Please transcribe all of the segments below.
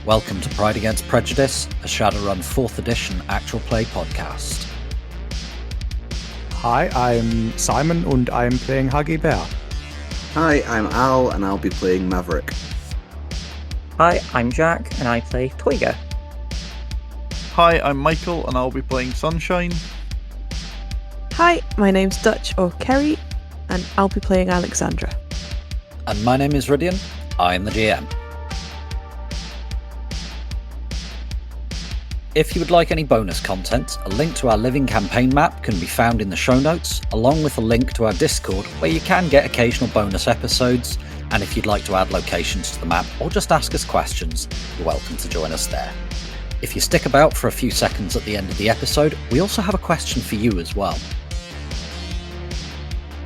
Welcome to Pride Against Prejudice, a Shadowrun 4th edition actual play podcast. Hi, I'm Simon and I'm playing Huggy Bear. Hi, I'm Al and I'll be playing Maverick. Hi, I'm Jack and I play Toyga. Hi, I'm Michael and I'll be playing Sunshine. Hi, my name's Dutch or Kerry and I'll be playing Alexandra. And my name is Rhydian, I'm the GM. If you would like any bonus content, a link to our living campaign map can be found in the show notes, along with a link to our Discord where you can get occasional bonus episodes, and if you'd like to add locations to the map or just ask us questions, you're welcome to join us there. If you stick about for a few seconds at the end of the episode, we also have a question for you as well.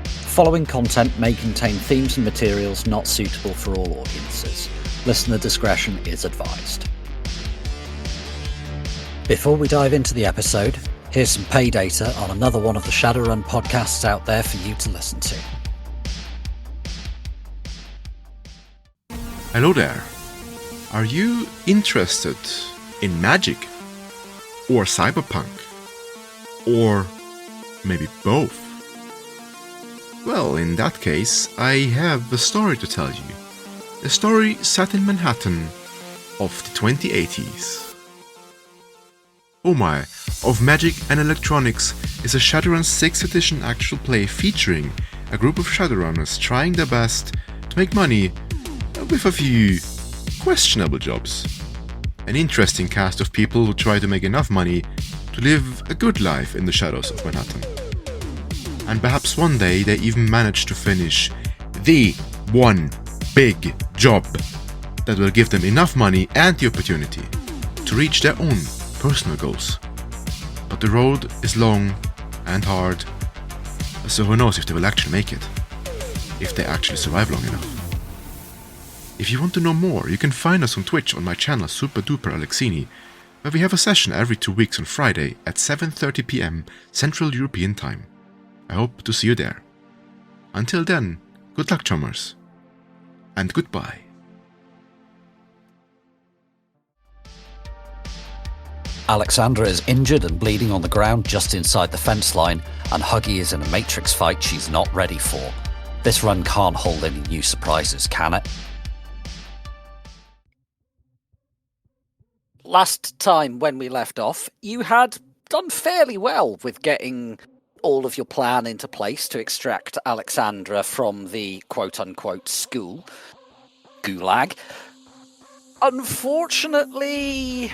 Following content may contain themes and materials not suitable for all audiences. Listener discretion is advised. Before we dive into the episode, here's some pay data on another one of the Shadowrun podcasts out there for you to listen to. Hello there. Are you interested in magic? Or cyberpunk? Or maybe both? Well, in that case, I have a story to tell you. A story set in Manhattan of the 2080s. Oh My, of Magic and Electronics is a Shadowrun 6th edition actual play featuring a group of Shadowrunners trying their best to make money with a few questionable jobs. An interesting cast of people who try to make enough money to live a good life in the shadows of Manhattan. And perhaps one day they even manage to finish the one big job that will give them enough money and the opportunity to reach their own personal goals. But the road is long and hard, so who knows if they will actually make it, if they actually survive long enough. If you want to know more, you can find us on Twitch on my channel Super Duper Alexini, where we have a session every 2 weeks on Friday at 7:30 PM Central European Time. I hope to see you there. Until then, good luck, chummers, and goodbye. Alexandra is injured and bleeding on the ground just inside the fence line, and Huggy is in a Matrix fight she's not ready for. This run can't hold any new surprises, can it? Last time when we left off, you had done fairly well with getting all of your plan into place to extract Alexandra from the quote-unquote school, gulag. Unfortunately,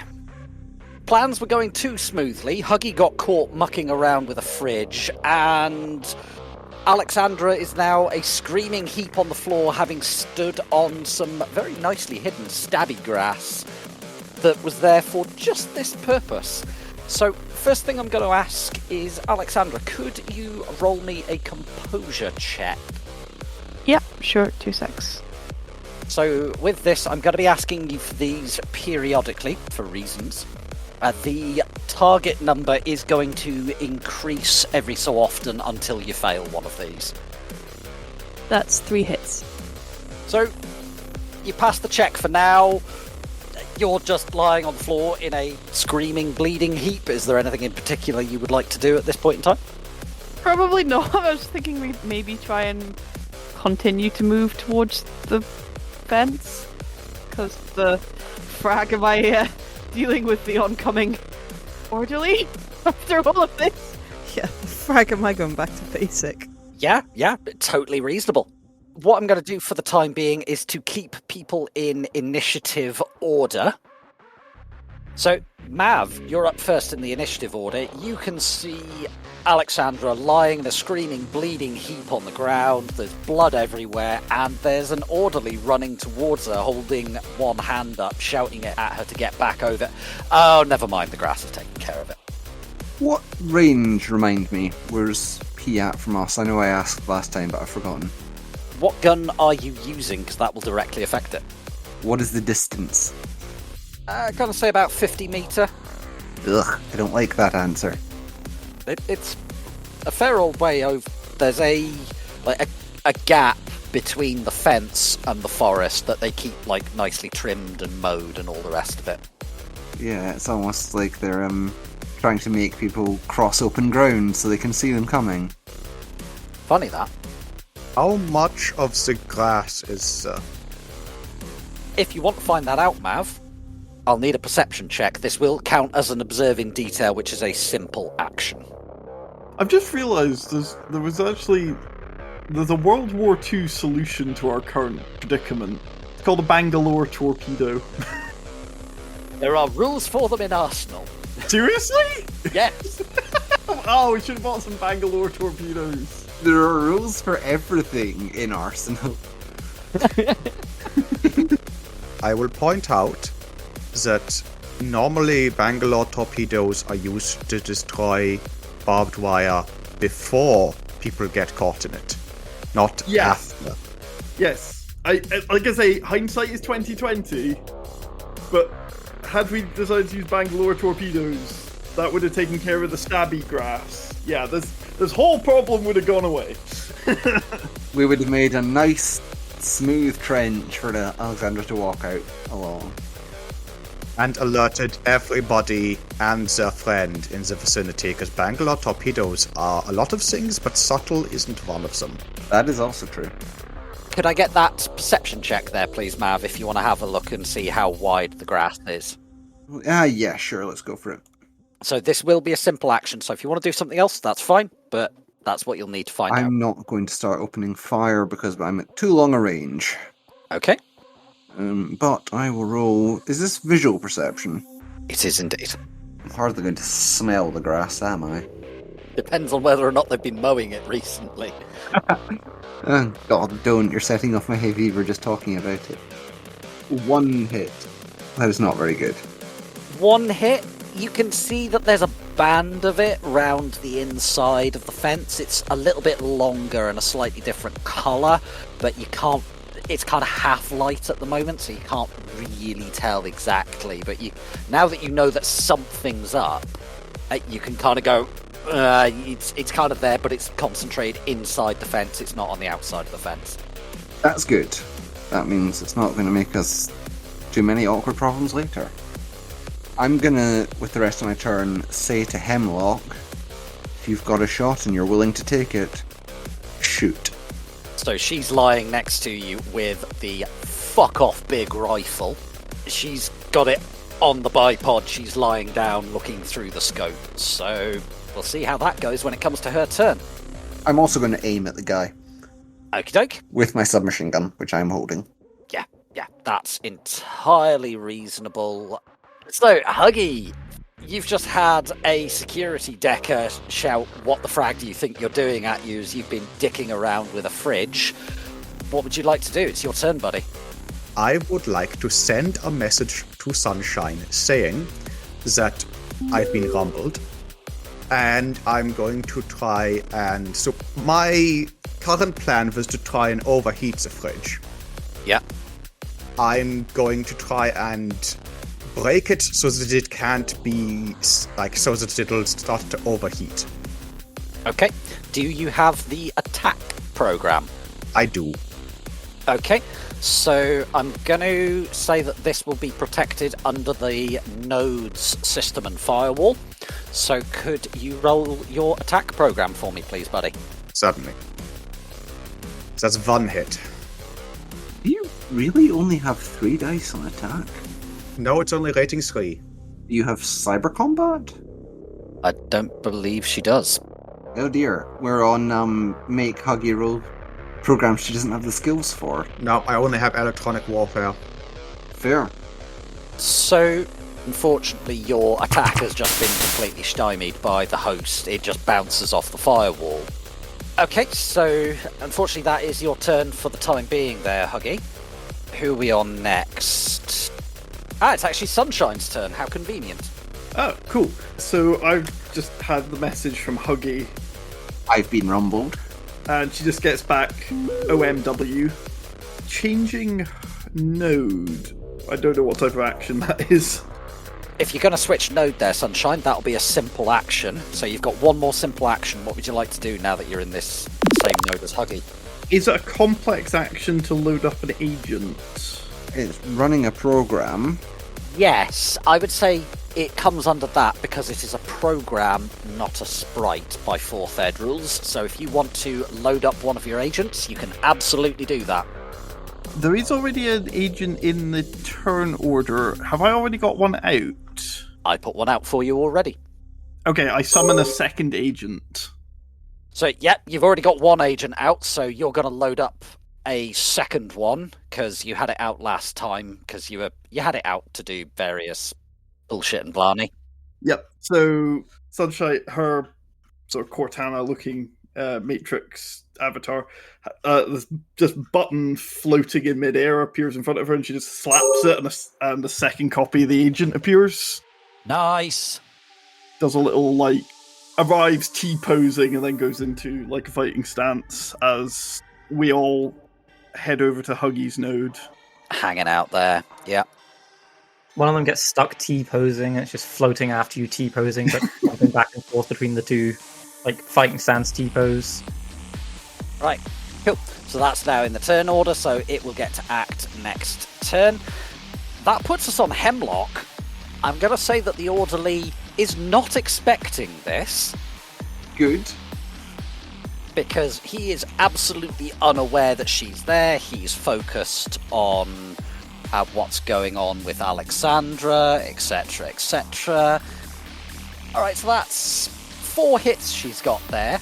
plans were going too smoothly. Huggy got caught mucking around with a fridge, and Alexandra is now a screaming heap on the floor, having stood on some very nicely hidden stabby grass that was there for just this purpose. So, first thing I'm going to ask is, Alexandra, could you roll me a composure check? Yep, sure, 2 secs. So, with this, I'm going to be asking you for these periodically, for reasons. The target number is going to increase every so often until you fail one of these. That's 3 hits. So, you pass the check for now. You're just lying on the floor in a screaming, bleeding heap. Is there anything in particular you would like to do at this point in time? Probably not. I was thinking we'd maybe try and continue to move towards the fence. Because the frag am I dealing with the oncoming orderly after all of this? Yeah, frag am I going back to basic? Yeah, totally reasonable. What I'm going to do for the time being is to keep people in initiative order. So, Mav, you're up first in the initiative order. You can see Alexandra lying in a screaming, bleeding heap on the ground. There's blood everywhere, and there's an orderly running towards her, holding one hand up, shouting it at her to get back over. Oh, never mind, the grass is taking care of it. What range, remind me, where's he at from us? I know I asked last time, but I've forgotten. What gun are you using? Because that will directly affect it. What is the distance? I'm going to say about 50 metre. Ugh, I don't like that answer. It's a fair old way over. There's a gap between the fence and the forest that they keep like nicely trimmed and mowed and all the rest of it. Yeah, it's almost like they're trying to make people cross open ground so they can see them coming. Funny that. How much of the grass is If you want to find that out, Mav, I'll need a perception check. This will count as an observing detail, which is a simple action. I've just realised there's a World War II solution to our current predicament. It's called a Bangalore torpedo. There are rules for them in Arsenal. Seriously? Yes. Oh, we should have bought some Bangalore torpedoes. There are rules for everything in Arsenal. I will point out that normally Bangalore torpedoes are used to destroy barbed wire before people get caught in it, not after. Yes. I like I say, hindsight is 2020, but had we decided to use Bangalore torpedoes, that would have taken care of the stabby grass. Yeah, this whole problem would have gone away. We would have made a nice, smooth trench for the Alexandra to walk out along. And alerted everybody and their friend in the vicinity, because Bangalore torpedoes are a lot of things, but subtle isn't one of them. That is also true. Could I get that perception check there, please, Mav, if you want to have a look and see how wide the grass is? Yeah, sure, let's go for it. So this will be a simple action, so if you want to do something else, that's fine, but that's what you'll need to find out. I'm not going to start opening fire because I'm at too long a range. Okay. But I will roll... Is this visual perception? It is indeed. I'm hardly going to smell the grass, am I? Depends on whether or not they've been mowing it recently. Oh, God, don't. You're setting off my hay fever just talking about it. 1 hit. That is not very good. 1 hit, you can see that there's a band of it round the inside of the fence. It's a little bit longer and a slightly different colour, but you can't... It's kind of half light at the moment, so you can't really tell exactly. But now that you know that something's up, you can kind of go, it's kind of there, but it's concentrated inside the fence. It's not on the outside of the fence. That's good. That means it's not going to make us too many awkward problems later. I'm going to, with the rest of my turn, say to Hemlock, if you've got a shot and you're willing to take it, shoot. So she's lying next to you with the fuck-off big rifle. She's got it on the bipod. She's lying down looking through the scope. So we'll see how that goes when it comes to her turn. I'm also going to aim at the guy. Okie doke. With my submachine gun, which I'm holding. Yeah, that's entirely reasonable. So, Huggy, you've just had a security decker shout, "What the frag do you think you're doing?" at you as you've been dicking around with a fridge. What would you like to do? It's your turn, buddy. I would like to send a message to Sunshine saying that I've been rumbled, and I'm going to try and... So my current plan was to try and overheat the fridge. Yeah. I'm going to try and break it so that it can't be, like, so that it'll start to overheat. Okay. Do you have the attack program? I do. Okay. So I'm going to say that this will be protected under the nodes system and firewall. So could you roll your attack program for me, please, buddy? Certainly. That's 1 hit. Do you really only have 3 dice on attack? No, it's only rating 3. Do you have cyber combat? I don't believe she does. Oh dear, we're on make Huggy roll programs she doesn't have the skills for. No, I only have electronic warfare. Fair. So, unfortunately, your attack has just been completely stymied by the host. It just bounces off the firewall. Okay, so unfortunately that is your turn for the time being there, Huggy. Who are we on next? It's actually Sunshine's turn. How convenient. Oh, cool. So I've just had the message from Huggy, I've been rumbled. and she just gets back OMW. Changing node. I don't know what type of action that is. If you're going to switch node there, Sunshine, that'll be a simple action. So you've got one more simple action. What would you like to do now that you're in this same node as Huggy? Is it a complex action to load up an agent? It's running a program. Yes, I would say it comes under that because it is a program, not a sprite by 4th ed rules. So if you want to load up one of your agents, you can absolutely do that. There is already an agent in the turn order. Have I already got one out? I put one out for you already. Okay, I summon a second agent. So, yep, you've already got one agent out, so you're going to load up a second one, because you had it out last time, because you had it out to do various bullshit and blarney. Yep, so Sunshine, her sort of Cortana-looking Matrix avatar, this just button floating in midair appears in front of her, and she just slaps it, and the second copy of the agent appears. Nice! Does a little, like, arrives T-posing and then goes into, like, a fighting stance as we all head over to Huggy's node. Hanging out there, yeah. One of them gets stuck T-posing, and it's just floating after you T-posing, but jumping back and forth between the two, like, fighting stance T-pose. Right, cool. So that's now in the turn order, so it will get to act next turn. That puts us on Hemlock. I'm going to say that the Orderly is not expecting this. Good. Because he is absolutely unaware that she's there. He's focused on what's going on with Alexandra, etc., etc. Alright, so that's 4 hits she's got there.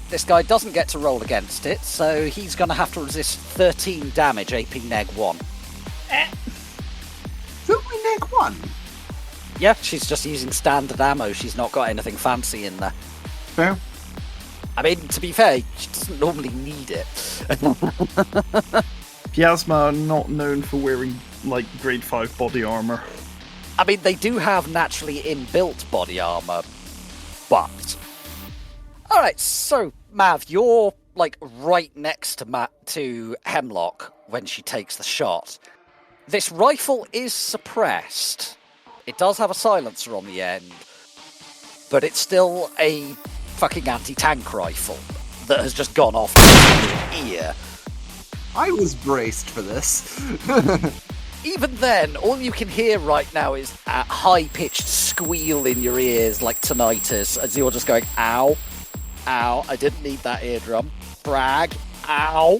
This guy doesn't get to roll against it, so he's going to have to resist 13 damage, AP neg 1. Don't we neg 1? Yeah, she's just using standard ammo. She's not got anything fancy in there. Fair. I mean, to be fair, she doesn't normally need it. Piasma are not known for wearing, like, grade 5 body armor. I mean, they do have naturally inbuilt body armor, but... Alright, so, Mav, you're, like, right next to Hemlock when she takes the shot. This rifle is suppressed. It does have a silencer on the end, but it's still a fucking anti-tank rifle that has just gone off in your ear. I was braced for this. Even then, all you can hear right now is a high-pitched squeal in your ears like tinnitus as you're just going, ow, ow, I didn't need that eardrum, brag, ow.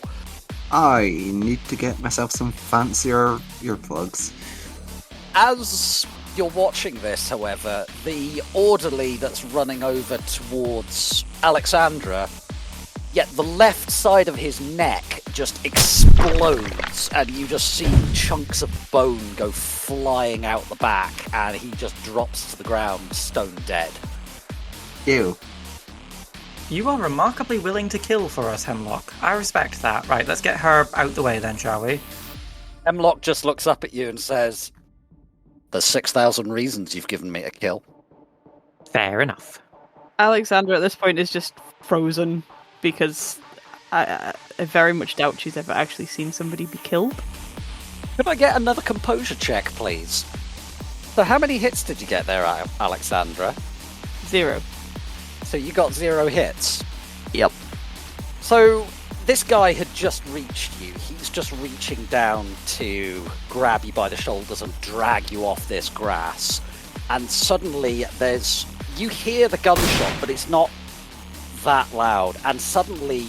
I need to get myself some fancier earplugs. As you're watching this, however, the Orderly that's running over towards Alexandra, yet the left side of his neck just explodes, and you just see chunks of bone go flying out the back, and he just drops to the ground, stone dead. Ew. You are remarkably willing to kill for us, Hemlock. I respect that. Right, let's get her out the way then, shall we? Hemlock just looks up at you and says, "There's 6,000 reasons you've given me to kill." Fair enough. Alexandra at this point is just frozen because I very much doubt she's ever actually seen somebody be killed. Could I get another composure check, please? So how many hits did you get there, Alexandra? 0. So you got 0 hits? Yep. So this guy had just reached you. He's just reaching down to grab you by the shoulders and drag you off this grass. And suddenly you hear the gunshot, but it's not that loud. And suddenly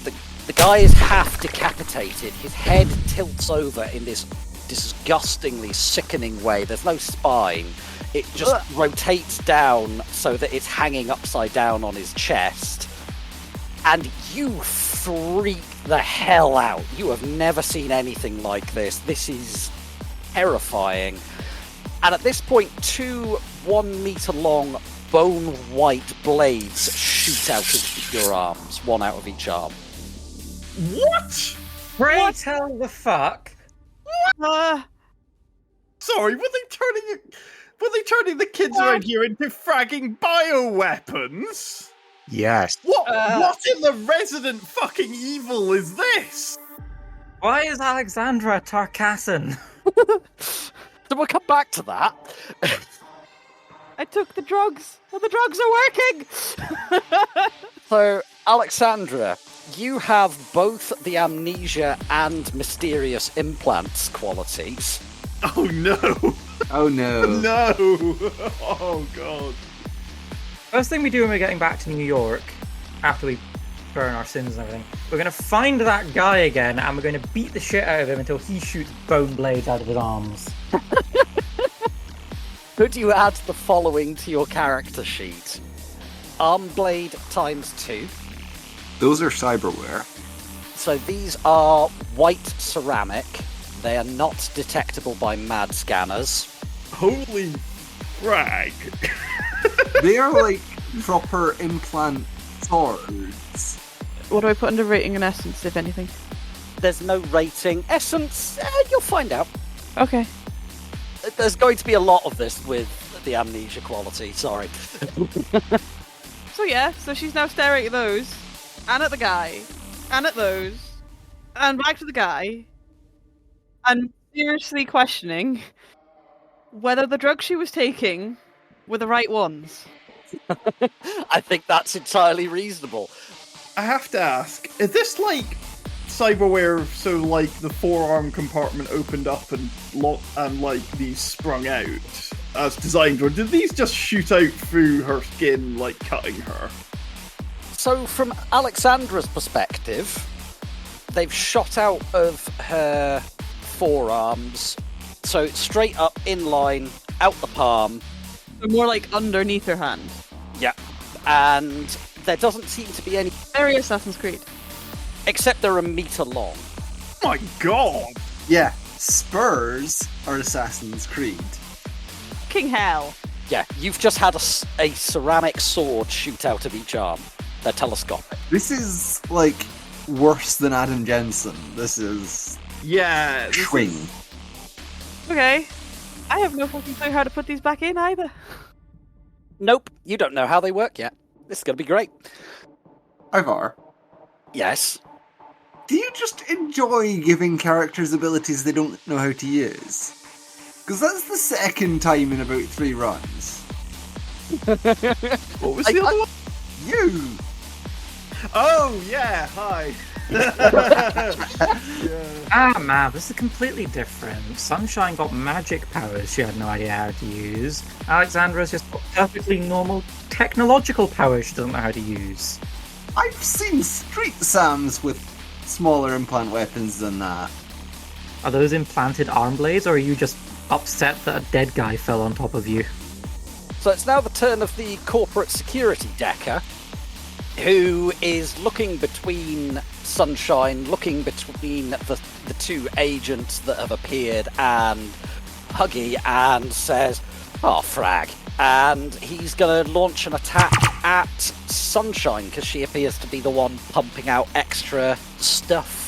the guy is half decapitated. His head tilts over in this disgustingly sickening way. There's no spine. It just rotates down so that it's hanging upside down on his chest. And you freak the hell out. You have never seen anything like this. This is terrifying. And at this point, 2 1-meter long bone white blades shoot out of your arms, one out of each arm. What? Pray tell the fuck. Sorry, were they turning the kids around here into fragging bioweapons? Yes. What in the resident fucking evil is this? Why is Alexandra Tarkassan? So we'll come back to that. I took the drugs, and the drugs are working! So, Alexandra, you have both the amnesia and mysterious implants qualities. Oh no! Oh no. No! Oh god. First thing we do when we're getting back to New York, after we burn our sins and everything, we're going to find that guy again and we're going to beat the shit out of him until he shoots bone blades out of his arms. Could you add the following to your character sheet? Arm blade ×2. Those are cyberware. So these are white ceramic. They are not detectable by MAD scanners. Holy frag. They are like proper implant swords. What do I put under rating and essence, if anything? There's no rating. Essence, you'll find out. Okay. There's going to be a lot of this with the amnesia quality, sorry. So yeah, so she's now staring at those, and at the guy, and at those, and back to the guy, and seriously questioning whether the drugs she was taking were the right ones. I think that's entirely reasonable. I have to ask, is this like cyberware, so like the forearm compartment opened up and like these sprung out as designed, or did these just shoot out through her skin, like cutting her? So from Alexandra's perspective, they've shot out of her forearms, so straight up in line, out the palm. So more like underneath her hand. Yeah. And there doesn't seem to be any, Very Assassin's Creed. except they're 1 meter long. Oh my god! Yeah, spurs are Assassin's Creed. King hell. Yeah, you've just had a ceramic sword shoot out of each arm. They're telescopic. This is like worse than Adam Jensen. This is Yeah, this swing. is- Okay. I have no fucking clue how to put these back in either. Nope, you don't know how they work yet. This is going to be great. Ivar, Yes. do you just enjoy giving characters abilities they don't know how to use? Because that's the second time in about 3 runs. What was the other one? You! Oh, yeah, hi. Ah, man, this is completely different. Sunshine got magic powers she had no idea how to use. Alexandra's just got perfectly normal technological powers she doesn't know how to use. I've seen Street Sams with smaller implant weapons than that. Are those implanted arm blades, or are you just upset that a dead guy fell on top of you? So it's now the turn of the corporate security decker, who is looking between Sunshine, looking between the two agents that have appeared and Huggy, and says, "Oh, frag." And he's going to launch an attack at Sunshine, because she appears to be the one pumping out extra stuff.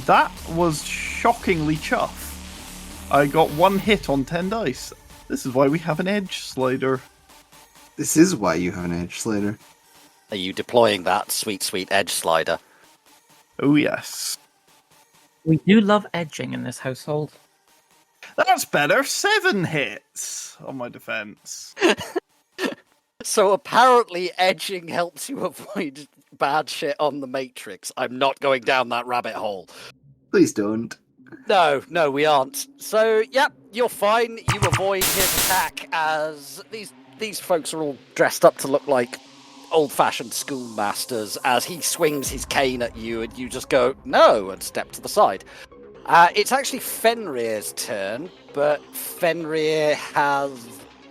That was shockingly chuff. I got 1 hit on 10 dice. This is why we have an edge slider. This is why you have an edge slider. Are you deploying that sweet, sweet edge slider? Oh yes. We do love edging in this household. That's better. 7 hits on my defense. So apparently edging helps you avoid bad shit on the Matrix. I'm not going down that rabbit hole. Please don't. No, we aren't. So, yep, you're fine. You avoid his attack as these folks are all dressed up to look like old-fashioned schoolmasters as he swings his cane at you and you just go, no, and step to the side. It's actually Fenrir's turn, but Fenrir has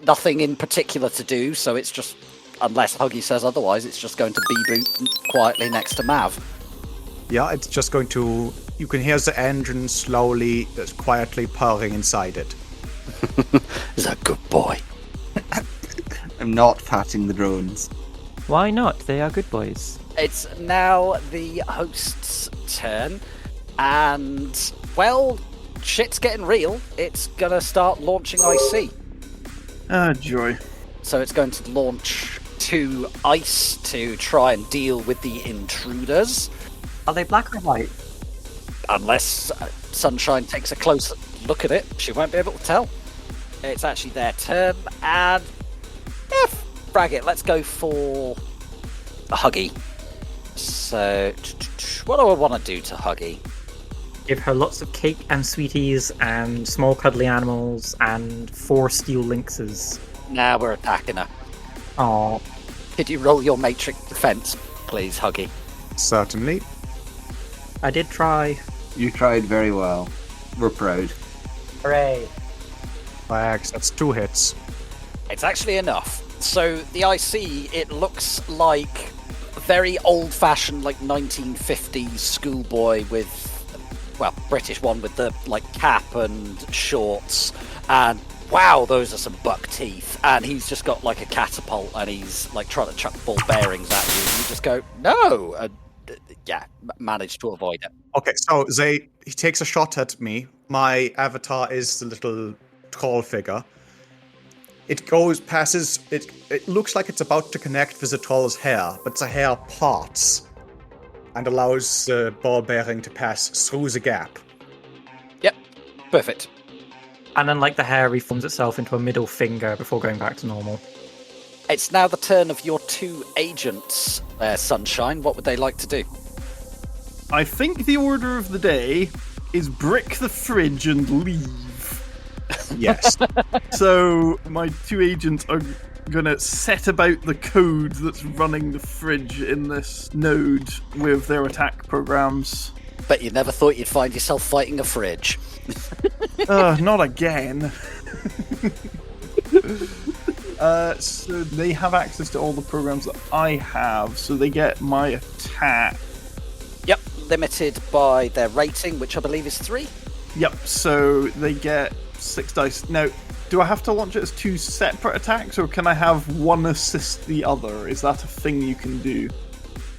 nothing in particular to do, so it's just, unless Huggy says otherwise, it's just going to be-boot quietly next to Mav. Yeah, it's just going to... You can hear the engine slowly, quietly purring inside it. He's a good boy. I'm not patting the drones. Why not? They are good boys. It's now the host's turn, and, well, shit's getting real. It's gonna start launching IC. Ah, joy. So it's going to launch 2 ice to try and deal with the intruders. Are they black or white? Unless Sunshine takes a close look at it, she won't be able to tell. It's actually their turn, and frag it, let's go for Huggy. So, what do I want to do to Huggy? Give her lots of cake and sweeties and small cuddly animals and 4 steel lynxes. Now we're attacking her. Aww. Could you roll your matrix defense, please, Huggy? Certainly. I did try. You tried very well. We're proud. Hooray. Flags, that's 2 hits. It's actually enough. So the IC, it looks like a very old-fashioned, like 1950s schoolboy with, well, British one with the like cap and shorts, and wow, those are some buck teeth. And he's just got like a catapult, and he's like trying to chuck ball bearings at you. And you just go no, and manage to avoid it. Okay, so he takes a shot at me. My avatar is the little troll figure. It passes, it looks like it's about to connect with the troll's hair, but the hair parts and allows the ball bearing to pass through the gap. Yep, perfect. And then, like, the hair reforms itself into a middle finger before going back to normal. It's now the turn of your 2 agents, Sunshine. What would they like to do? I think the order of the day is brick the fridge and leave. Yes. So my 2 agents are gonna set about the code that's running the fridge in this node with their attack programs. Bet you never thought you'd find yourself fighting a fridge. Not again. So they have access to all the programs that I have, so they get my attack. Yep, limited by their rating, which I believe is 3. Yep, so they get 6 dice. Now, do I have to launch it as 2 separate attacks, or can I have one assist the other? Is that a thing you can do?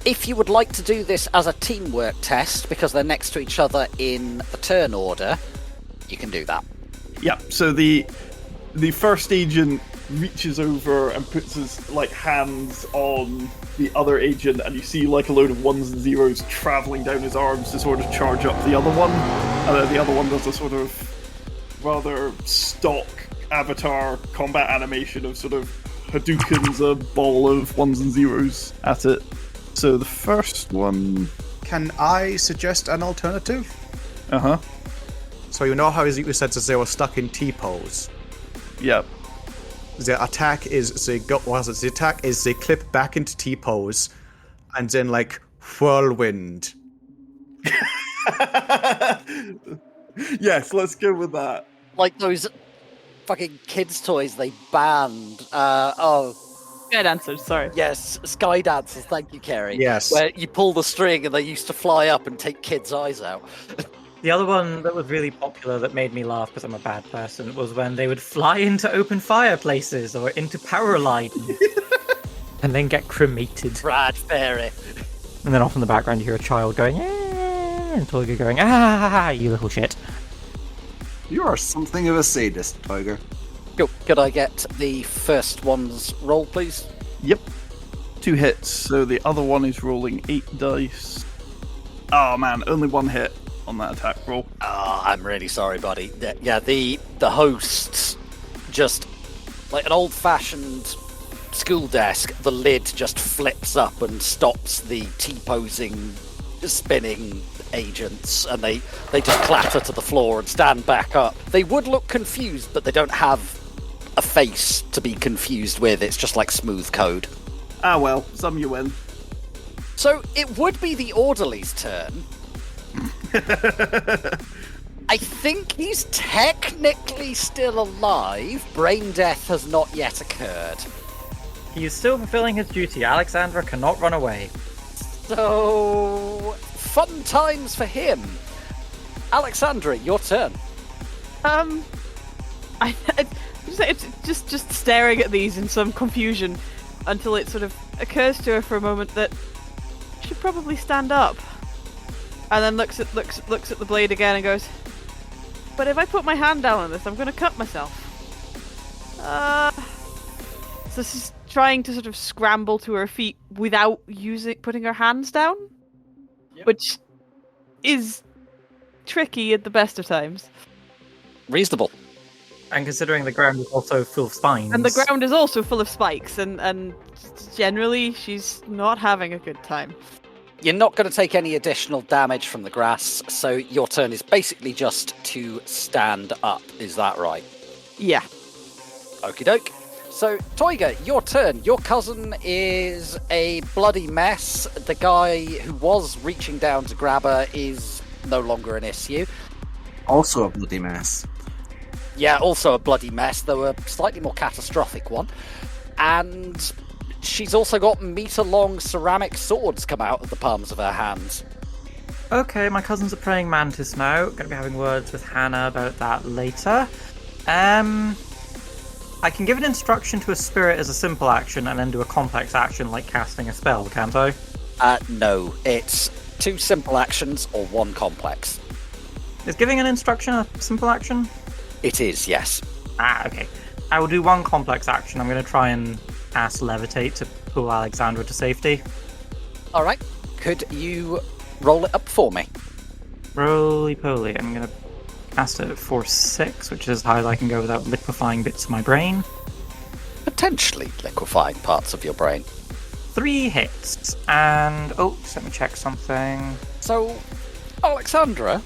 If you would like to do this as a teamwork test, because they're next to each other in the turn order, you can do that. Yep, so the first agent reaches over and puts his hands on the other agent, and you see like a load of 1s and 0s travelling down his arms to sort of charge up the other one, and then the other one does a sort of rather stock avatar combat animation of sort of Hadoukens a ball of 1s and 0s at it. So the first one... Can I suggest an alternative? Uh-huh. So you know how you said that they were stuck in T-pose? Yep. The attack is they clip back into T-pose and then whirlwind. Yes, let's go with that. Like those fucking kids' toys they banned. Good answer, sorry. Yes, Sky Dancers, thank you, Kerry. Yes. Where you pull the string and they used to fly up and take kids' eyes out. The other one that was really popular that made me laugh because I'm a bad person was when they would fly into open fireplaces or into power lines and then get cremated. Brad Fairy. And then off in the background you hear a child going, and Tiger going, you little shit. You are something of a sadist, Tiger. Cool. Could I get the first one's roll, please? Yep. 2 hits, so the other one is rolling 8 dice. Oh man, only 1 hit on that attack roll. Oh, I'm really sorry, buddy. Yeah, the host just like an old-fashioned school desk. The lid just flips up and stops the T-posing, spinning agents, and they just clatter to the floor and stand back up. They would look confused, but they don't have a face to be confused with. It's just like smooth code. Ah well, some you win. So it would be the orderly's turn. I think he's technically still alive. Brain death has not yet occurred. He is still fulfilling his duty. Alexandra cannot run away. So, fun times for him. Alexandra, your turn. It's just staring at these in some confusion until it sort of occurs to her for a moment that she should probably stand up, and then looks at the blade again and goes, "But if I put my hand down on this, I'm going to cut myself." So she's trying to sort of scramble to her feet without putting her hands down, which is tricky at the best of times. Reasonable. And considering the ground is also full of spines. And the ground is also full of spikes, and generally she's not having a good time. You're not going to take any additional damage from the grass, so your turn is basically just to stand up. Is that right? Yeah. Okie doke. So, Toiga, your turn. Your cousin is a bloody mess. The guy who was reaching down to grab her is no longer an issue. Also a bloody mess. Yeah, also a bloody mess, though a slightly more catastrophic one. And she's also got meter-long ceramic swords come out of the palms of her hands. Okay, my cousin's a praying mantis now. Gonna be having words with Hannah about that later. I can give an instruction to a spirit as a simple action and then do a complex action like casting a spell, can't I? No, it's 2 simple actions or 1 complex. Is giving an instruction a simple action? It is, yes. Okay. I will do 1 complex action. I'm going to try and ask Levitate to pull Alexandra to safety. Alright, could you roll it up for me? Roly-poly. I'm going to cast it at 4-6, which is as high as I can go without liquefying bits of my brain. Potentially liquefying parts of your brain. 3 hits. And, just let me check something. So, Alexandra,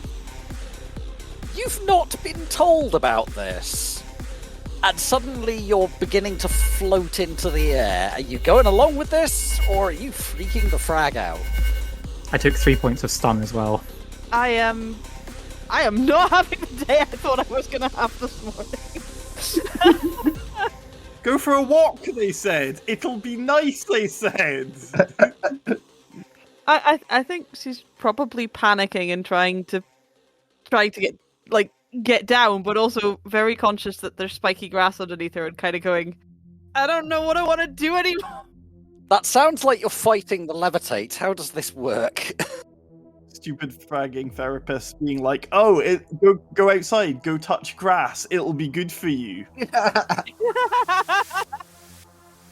you've not been told about this. And suddenly you're beginning to float into the air. Are you going along with this, or are you freaking the frag out? I took 3 points of stun as well. I am not having the day I thought I was going to have this morning. Go for a walk, they said. It'll be nice, they said. I think she's probably panicking and trying to get down, but also very conscious that there's spiky grass underneath her and kind of going, I don't know what I want to do anymore. That sounds like you're fighting the levitate. How does this work? Stupid fragging therapist being like, go outside, go touch grass, it'll be good for you.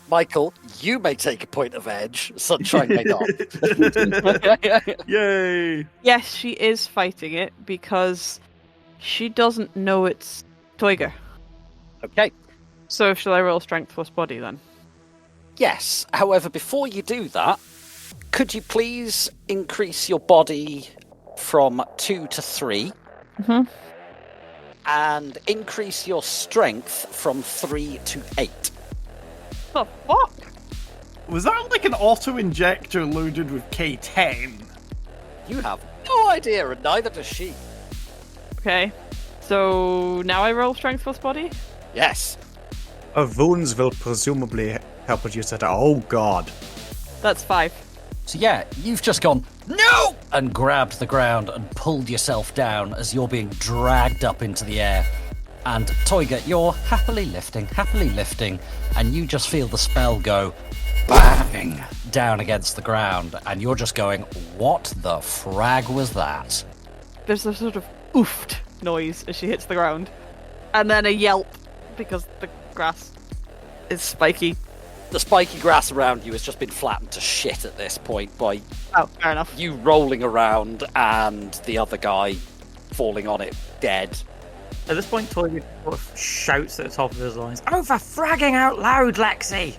Michael, you may take a point of edge. Sunshine may not. Yay! Yes, she is fighting it because she doesn't know it's Toiga. Okay. So shall I roll strength plus body then? Yes. However, before you do that, could you please increase your body from 2 to 3? Mm-hmm. And increase your strength from 3 to 8. The fuck? Was that like an auto-injector loaded with K10? You have no idea, and neither does she. Okay. So now I roll strength plus body? Yes. Wounds will presumably help reduce that. Oh god. That's 5. So yeah, you've just gone, no! And grabbed the ground and pulled yourself down as you're being dragged up into the air. And Toiga, you're happily lifting, and you just feel the spell go bang down against the ground, and you're just going, what the frag was that? There's a sort of oofed noise as she hits the ground. And then a yelp because the grass is spiky. The spiky grass around you has just been flattened to shit at this point by fair enough. you rolling around and the other guy falling on it dead. At this point, Toiga sort of shouts at the top of his lungs, "Oh, for fragging out loud, Lexi!"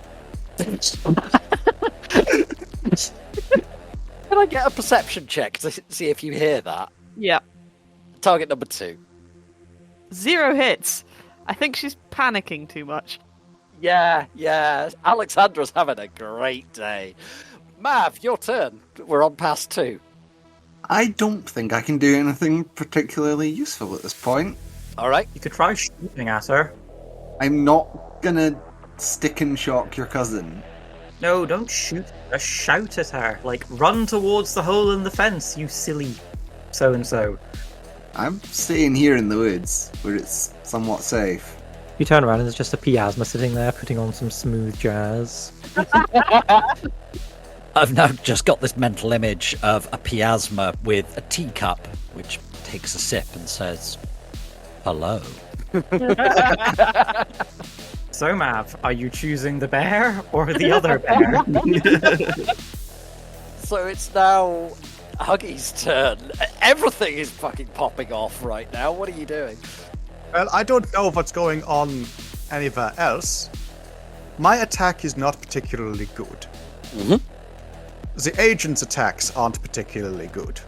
Can I get a perception check to see if you hear that? Yeah. Target number 2. 0 hits. I think she's panicking too much. Yeah. Alexandra's having a great day. Mav, your turn. We're on past 2. I don't think I can do anything particularly useful at this point. All right. You could try shooting at her. I'm not gonna stick and shock your cousin. No, don't shoot. Just shout at her. Like, run towards the hole in the fence, you silly so-and-so. I'm staying here in the woods, where it's somewhat safe. You turn around and there's just a Piasma sitting there, putting on some smooth jazz. I've now just got this mental image of a Piasma with a teacup, which takes a sip and says, hello. So, Mav, are you choosing the bear or the other bear? So it's now Huggy's turn. Everything is fucking popping off right now. What are you doing? Well, I don't know what's going on anywhere else. My attack is not particularly good. Mm-hmm. the agent's attacks aren't particularly good.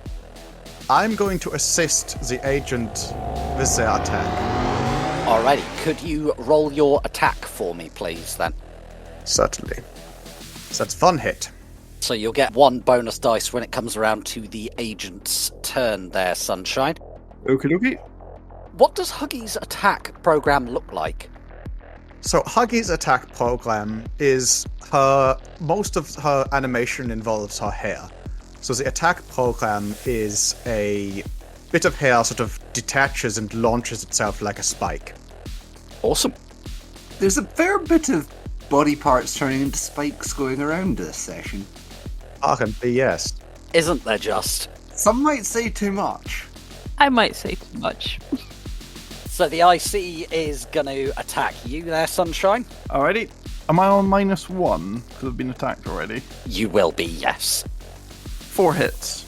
I'm going to assist the agent with their attack. Alrighty, could you roll your attack for me, please, then? Certainly. So that's 1 hit. So you'll get 1 bonus dice when it comes around to the agent's turn there, Sunshine. Okie dokie. What does Huggy's attack program look like? So Huggy's attack program is most of her animation involves her hair. So the attack program is a bit of hair sort of detaches and launches itself like a spike. Awesome. There's a fair bit of body parts turning into spikes going around this session. Apparently, yes. Isn't there just? Some might say too much. I might say too much. So the IC is going to attack you there, Sunshine. Alrighty. Am I on -1? Because I've been attacked already. You will be, yes. 4 hits.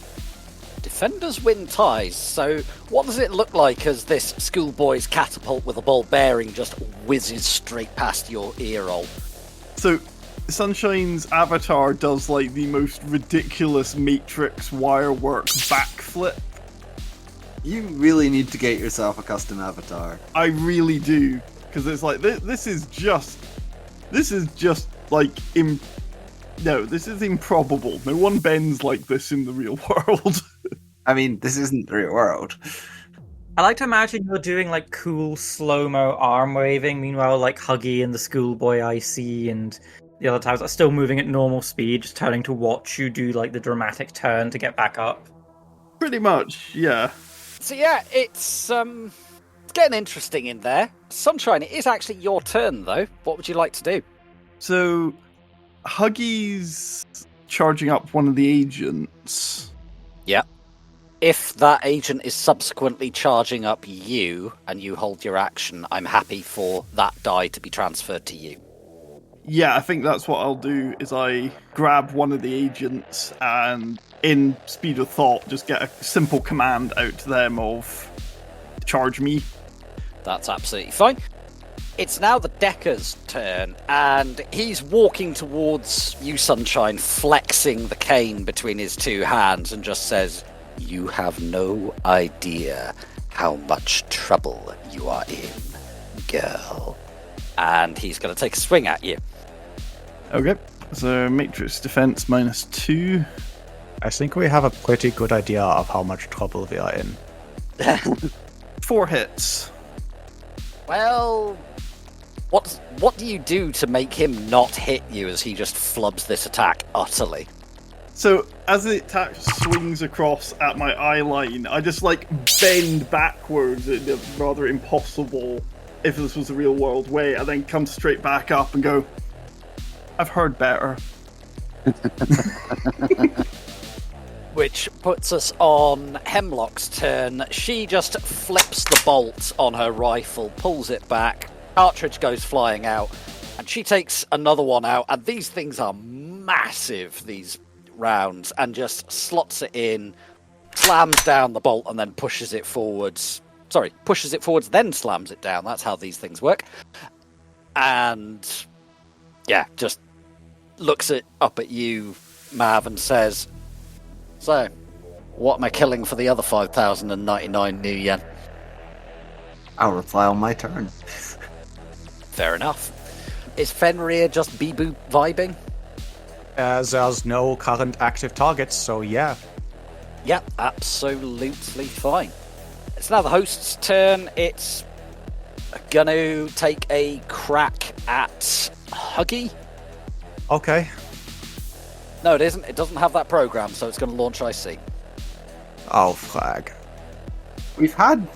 Defenders win ties. So what does it look like as this schoolboy's catapult with a ball bearing just whizzes straight past your ear roll? So, Sunshine's avatar does like the most ridiculous Matrix wire work backflip. You really need to get yourself a custom avatar. I really do, because it's like this is just like no, this is improbable. No one bends like this in the real world. I mean, this isn't the real world. I like to imagine you're doing like cool slow-mo arm waving, meanwhile like Huggy and the schoolboy IC and the other times are still moving at normal speed, just turning to watch you do like the dramatic turn to get back up. Pretty much, yeah. So yeah, it's getting interesting in there. Sunshine, it is actually your turn though. What would you like to do? So, Huggy's charging up one of the agents. Yeah. If that agent is subsequently charging up you and you hold your action, I'm happy for that die to be transferred to you. Yeah, I think that's what I'll do, is I grab one of the agents and, in speed of thought, just get a simple command out to them of charge me. That's absolutely fine. It's now the Decker's turn, and he's walking towards you, Sunshine, flexing the cane between his 2 hands, and just says, "You have no idea how much trouble you are in, girl." And he's going to take a swing at you. Okay, so Matrix Defense -2. I think we have a pretty good idea of how much trouble we are in. 4 hits. Well, what do you do to make him not hit you as he just flubs this attack utterly? So, as the attack swings across at my eye line, I just, like, bend backwards in a rather impossible, if this was a real world way, and then come straight back up and go, I've heard better. Which puts us on Hemlock's turn. She just flips the bolt on her rifle, pulls it back, cartridge goes flying out, and she takes another one out, and these things are massive, these rounds, and just slots it in, slams down the bolt, and then pushes it forwards. Sorry, pushes it forwards, then slams it down. That's how these things work. And yeah, just looks up at you, Mav, and says, "So, what am I killing for the other 5,099 new yen?" I'll reply on my turn. Fair enough. Is Fenrir just Beboo vibing? There's no current active targets, so yeah. Yep, absolutely fine. It's now the host's turn. It's gonna take a crack at Huggy. Okay. No, it isn't. It doesn't have that program, so it's going to launch IC. Oh, flag. We've had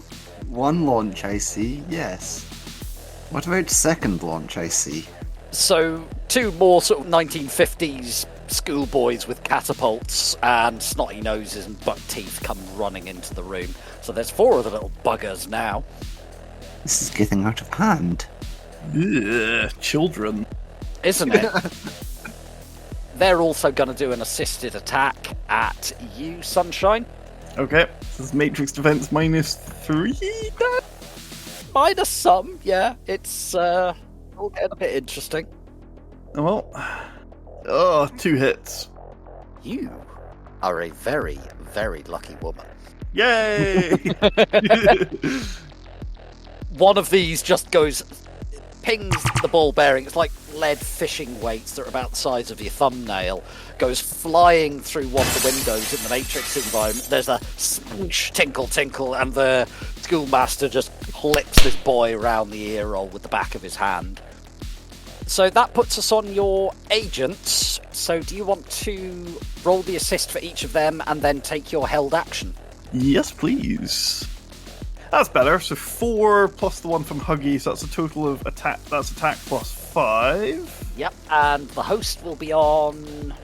one launch IC, yes. What about second launch IC? So, 2 more sort of 1950s schoolboys with catapults and snotty noses and buck teeth come running into the room. So there's 4 of the little buggers now. This is getting out of hand. Ugh, children. Isn't it? They're also going to do an assisted attack at you, Sunshine. Okay, this is Matrix Defense -3. Minus some, yeah. It's all getting a bit interesting. Well, oh, 2 hits. You are a very, very lucky woman. Yay! One of these just goes, pings the ball bearing. It's like lead fishing weights that are about the size of your thumbnail. Goes flying through one of the windows in the Matrix environment. There's a swoosh, tinkle, tinkle, and the schoolmaster just clips this boy around the ear roll with the back of his hand. So that puts us on your agents. So do you want to roll the assist for each of them and then take your held action? Yes, please. That's better. So 4 plus the one from Huggy, so that's a total of attack. That's attack plus 5. Yep, and the host will be on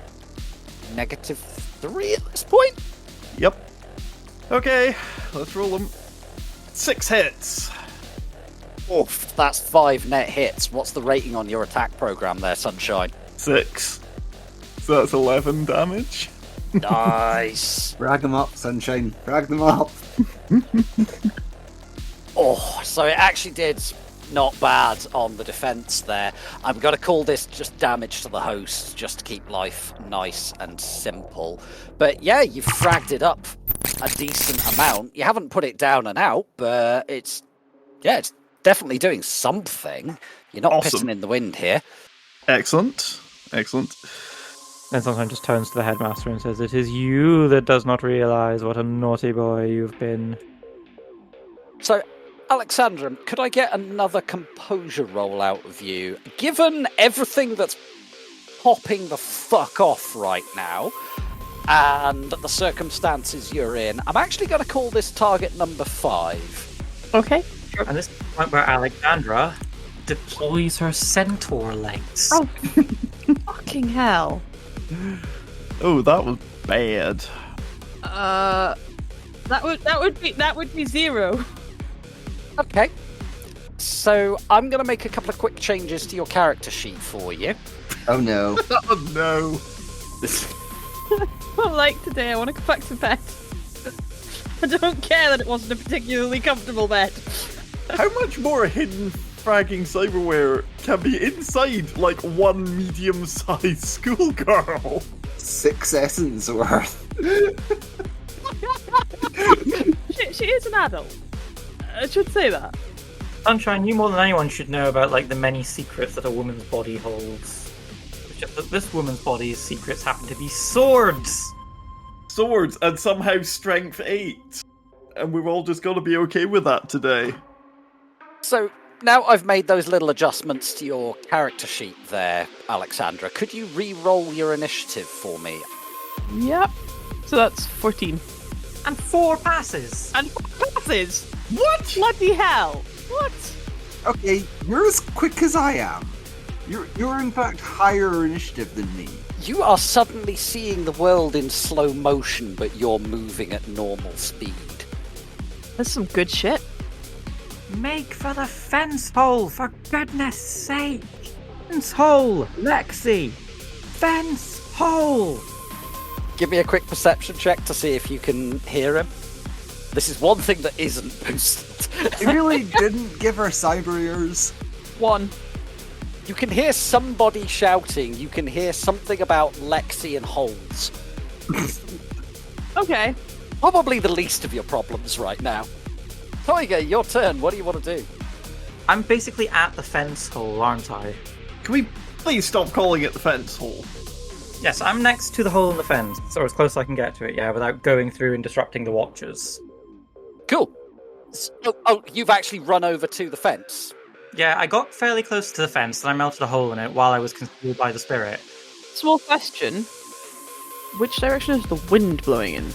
-3 at this point. Yep. Okay, let's roll them. 6 hits. Oof, that's 5 net hits. What's the rating on your attack program there, Sunshine? 6. So that's 11 damage. Nice. Frag them up, Sunshine. Frag them up. Oh, so it actually did not bad on the defense there. I'm going to call this just damage to the host, just to keep life nice and simple. But yeah, you've fragged it up a decent amount. You haven't put it down and out, but it's definitely doing something. You're not Awesome. pissing in the wind here. Excellent. Excellent. Then Sunshine just turns to the headmaster and says, "It is you that does not realize what a naughty boy you've been." So, Alexandra, could I get another composure roll out of you? Given everything that's popping the fuck off right now, and the circumstances you're in, I'm actually going to call this target number 5. Okay. And this is the point where Alexandra deploys her centaur legs. Oh, fucking hell. Oh, that was bad. That would be 0. Okay. So, I'm going to make a couple of quick changes to your character sheet for you. Oh no. Oh no. Well, like today, I want to go back to bed. I don't care that it wasn't a particularly comfortable bed. How much more hidden fragging cyberware can be inside, like, one medium-sized schoolgirl? 6 essence worth. She is an adult. I should say that. Sunshine, you more than anyone should know about like the many secrets that a woman's body holds. It's just that this woman's body's secrets happen to be swords. Swords, and somehow strength 8. And we're all just gonna be okay with that today. So, now I've made those little adjustments to your character sheet there, Alexandra. Could you re-roll your initiative for me? Yep. So that's 14. And 4 passes. And 4 passes! What? Bloody hell! What? Okay, you're as quick as I am. You're in fact higher initiative than me. You are suddenly seeing the world in slow motion, but you're moving at normal speed. That's some good shit. Make for the fence hole, for goodness sake! Fence hole, Lexi! Fence hole! Give me a quick perception check to see if you can hear him. This is one thing that isn't boosted. It really didn't give her cyber ears. 1. You can hear somebody shouting. You can hear something about Lexi and holes. Okay. Probably the least of your problems right now. Tiger, your turn. What do you want to do? I'm basically at the fence hole, aren't I? Can we please stop calling it the fence hole? Yes, I'm next to the hole in the fence, or as close as I can get to it, yeah, without going through and disrupting the watchers. Cool. Oh, you've actually run over to the fence. Yeah, I got fairly close to the fence, and I melted a hole in it while I was consumed by the spirit. Small question. Which direction is the wind blowing in?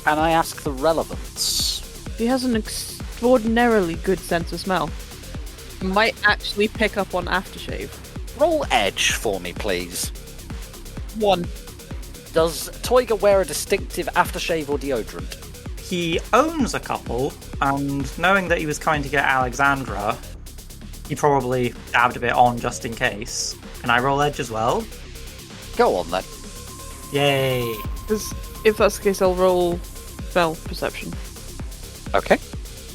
Can I ask the relevance? He has an extraordinarily good sense of smell. Might actually pick up on aftershave. Roll edge for me, please. 1. Does Toiga wear a distinctive aftershave or deodorant? He owns a couple, and knowing that he was coming to get Alexandra, he probably dabbed a bit on just in case. Can I roll edge as well? Go on then. Yay! Because if that's the case, I'll roll spell perception. Okay.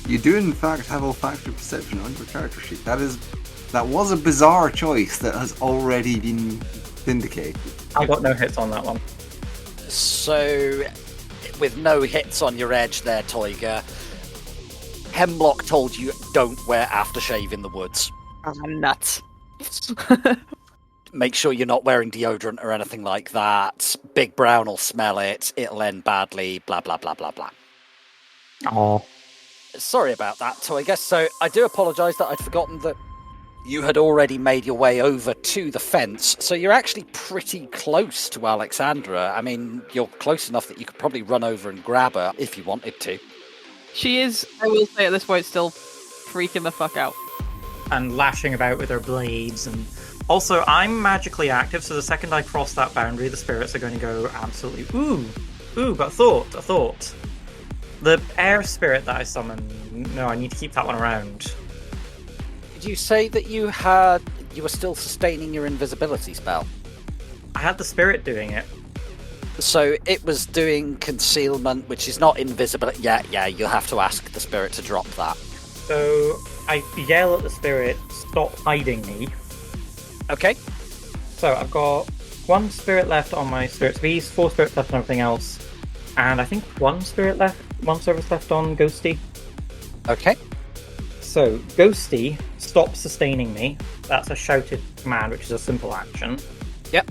You do in fact have olfactory perception on your character sheet. That was a bizarre choice that has already been vindicated. I got no hits on that one. So, with no hits on your edge there, Toiga, Hemlock told you don't wear aftershave in the woods. I'm nuts. Make sure you're not wearing deodorant or anything like that. Big Brown will smell it. It'll end badly. Blah, blah, blah, blah, blah. Oh. Sorry about that, Toiga. So I do apologise that I'd forgotten that you had already made your way over to the fence. So you're actually pretty close to Alexandra. I mean, you're close enough that you could probably run over and grab her if you wanted to. She is, I will say at this point, still freaking the fuck out. And lashing about with her blades. And also, I'm magically active, so the second I cross that boundary, the spirits are going to go absolutely... Ooh, got a thought. The air spirit that I summoned, no, I need to keep that one around. Did you say that you were still sustaining your invisibility spell? I had the spirit doing it. So it was doing concealment, which is not invisible. Yeah, you'll have to ask the spirit to drop that. So I yell at the spirit, stop hiding me. Okay. So I've got 1 spirit left on my spirit's beast, 4 spirits left on everything else, and I think 1 service left on Ghosty. Okay. So Ghosty, stop sustaining me. That's a shouted command, which is a simple action. Yep.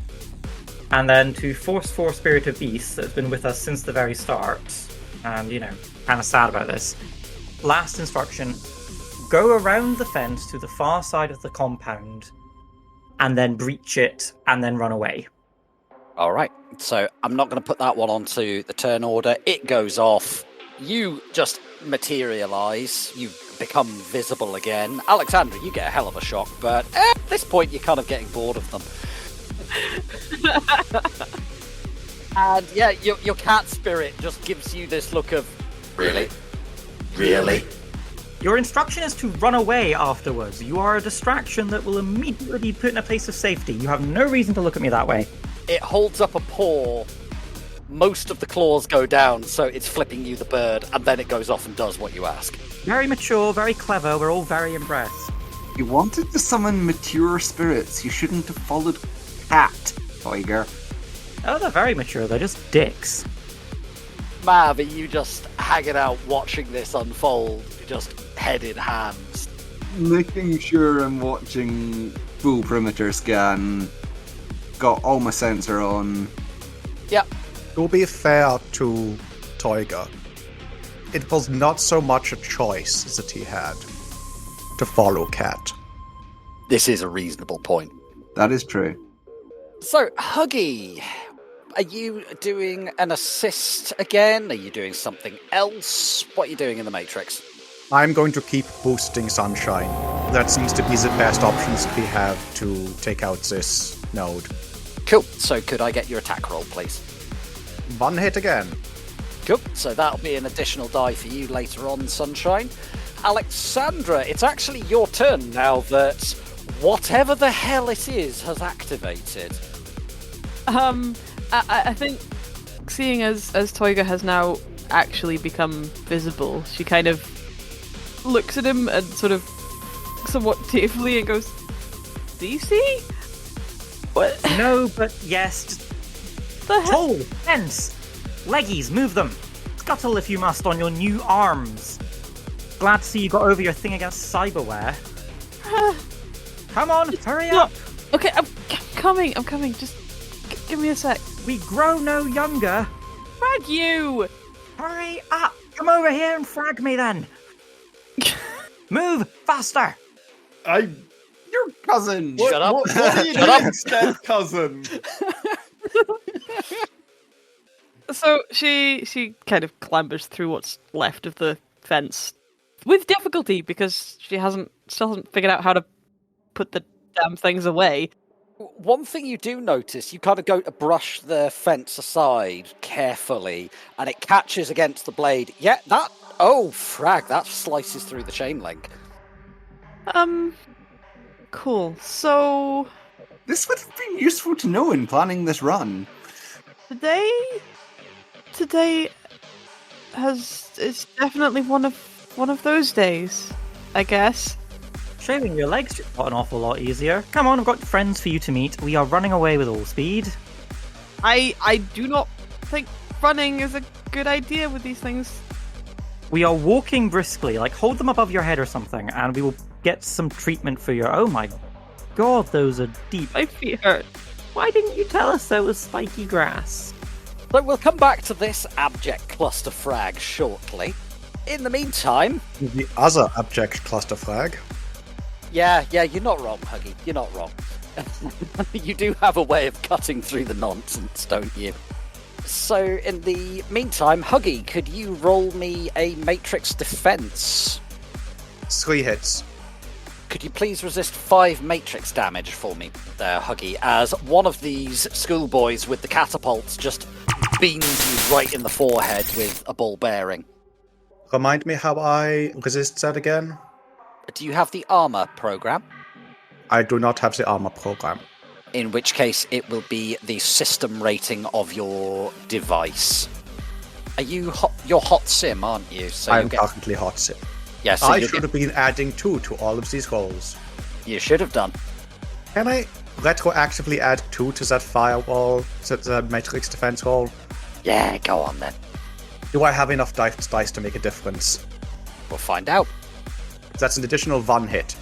And then to force 4 spirited beasts that's been with us since the very start, and kind of sad about this. Last instruction, go around the fence to the far side of the compound, and then breach it, and then run away. All right. So I'm not going to put that one onto the turn order. It goes off. You just materialize. You become visible again. Alexandra, you get a hell of a shock, but at this point you're kind of getting bored of them. And yeah, your cat spirit just gives you this look of, really? Your instruction is to run away afterwards. You are a distraction that will immediately be put in a place of safety. You have no reason to look at me that way. It holds up a paw. Most of the claws go down, so it's flipping you the bird, and then it goes off and does what you ask. Very mature, very clever. We're all very impressed. You wanted to summon mature spirits. You shouldn't have followed Cat, Tiger. Oh, they're very mature. They're just dicks. Mav, are you just hanging out watching this unfold, just head in hands? Making sure I'm watching full perimeter scan. Got all my sensor on. Yep. To be fair to Toiga, it was not so much a choice that he had to follow Cat. This is a reasonable point. That is true. So, Huggy, are you doing an assist again? Are you doing something else? What are you doing in the Matrix? I'm going to keep boosting Sunshine. That seems to be the best options we have to take out this node. Cool. So could I get your attack roll, please? 1 hit again. Cool. So that'll be an additional die for you later on, Sunshine. Alexandra, it's actually your turn now that whatever the hell it is has activated. I think seeing as Toiga has now actually become visible, she kind of looks at him and sort of somewhat tearfully and goes, "Do you see? What? No, but yes. Just The hell? tall, fence, leggies, move them. Scuttle if you must on your new arms. Glad to see you got over your thing against cyberware. Come on, hurry up. Okay, I'm coming. Just give me a sec. We grow no younger. Frag you! Hurry up. Come over here and frag me then. Move faster. Your cousin! Shut up. What are you Shut up. doing, step cousin? So she kind of clambers through what's left of the fence with difficulty because she still hasn't figured out how to put the damn things away. One thing you do notice, you kind of go to brush the fence aside carefully, and it catches against the blade. Yeah, oh, frag, that slices through the chain link. Cool. So This would have been useful to know in planning this run. today is definitely one of those days, I guess. Shaving your legs just got an awful lot easier. Come on, I've got friends for you to meet. We are running away with all speed. I do not think running is a good idea with these things. We are walking briskly, like hold them above your head or something, and we will get some treatment for your. Oh my god, those are deep. My feet hurt. Why didn't you tell us there was spiky grass? So we'll come back to this abject cluster frag shortly. In the meantime... The other abject cluster frag. Yeah, you're not wrong, Huggy. You're not wrong. You do have a way of cutting through the nonsense, don't you? So, in the meantime, Huggy, could you roll me a matrix defense? 3 hits. Could you please resist 5 matrix damage for me there, Huggy, as one of these schoolboys with the catapults just beams you right in the forehead with a ball bearing. Remind me how I resist that again? Do you have the armor program? I do not have the armor program. In which case, it will be the system rating of your device. Are you you're hot sim, aren't you? So I'm currently hot sim. Yes, yeah, so I should have been adding 2 to all of these rolls. You should have done. Can I retroactively add 2 to that firewall, to the matrix defense roll? Yeah, go on then. Do I have enough dice to make a difference? We'll find out. That's an additional 1 hit.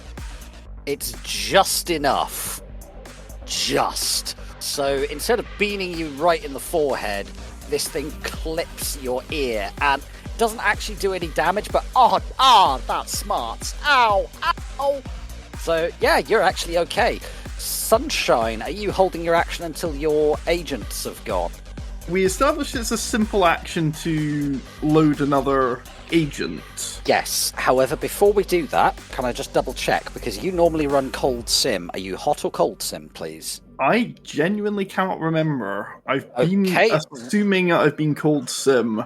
It's just enough. Just. So instead of beating you right in the forehead, this thing clips your ear and doesn't actually do any damage, but that's smart. Ow, ow. So yeah, you're actually okay. Sunshine, are you holding your action until your agents have gone? We established it's a simple action to load another agent. Yes, however, before we do that, can I just double check? Because you normally run cold sim. Are you hot or cold sim, please? I genuinely cannot remember. I've been assuming I've been cold sim.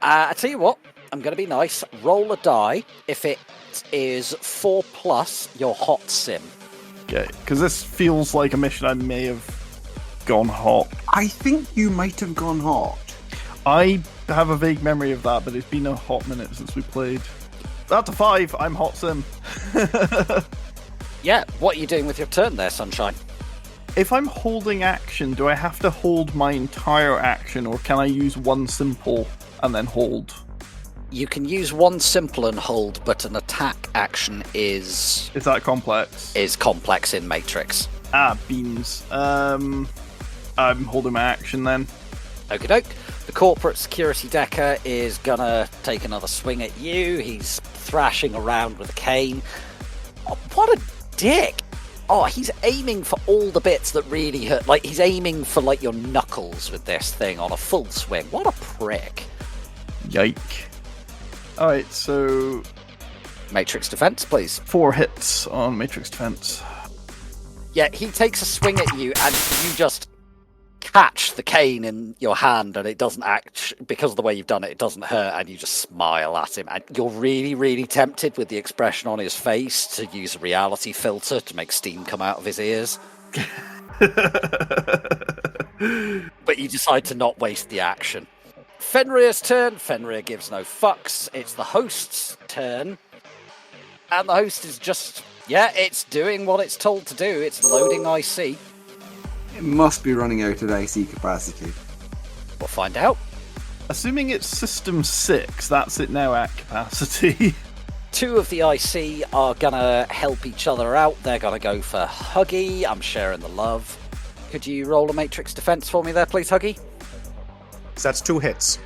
I tell you what, I'm going to be nice. Roll a die. If it is 4+, you're hot sim. Okay, because this feels like a mission I may have gone hot. I think you might have gone hot. I have a vague memory of that, but it's been a hot minute since we played. That's a 5. I'm hot sim. Yeah, what are you doing with your turn there, Sunshine? If I'm holding action, do I have to hold my entire action, or can I use one simple and then hold? You can use one simple and hold, but an attack action is... Is that complex? Is complex in Matrix. Beans. I'm holding my action then. Okie doke. The corporate security decker is gonna take another swing at you. He's thrashing around with a cane. Oh, what a dick! Oh, he's aiming for all the bits that really hurt. Like, he's aiming for, like, your knuckles with this thing on a full swing. What a prick. Yike. Alright, so... Matrix defense, please. 4 hits on Matrix defense. Yeah, he takes a swing at you, and you just catch the cane in your hand, and it doesn't because of the way you've done it, it doesn't hurt, and you just smile at him. And you're really, really tempted with the expression on his face to use a reality filter to make steam come out of his ears. But you decide to not waste the action. Fenrir's turn. Fenrir gives no fucks. It's the host's turn. And the host is just... Yeah, it's doing what it's told to do. It's loading IC. It must be running out of IC capacity. We'll find out. Assuming it's System 6, that's it now at capacity. 2 of the IC are gonna help each other out. They're gonna go for Huggy. I'm sharing the love. Could you roll a Matrix defense for me there, please, Huggy? So that's 2 hits.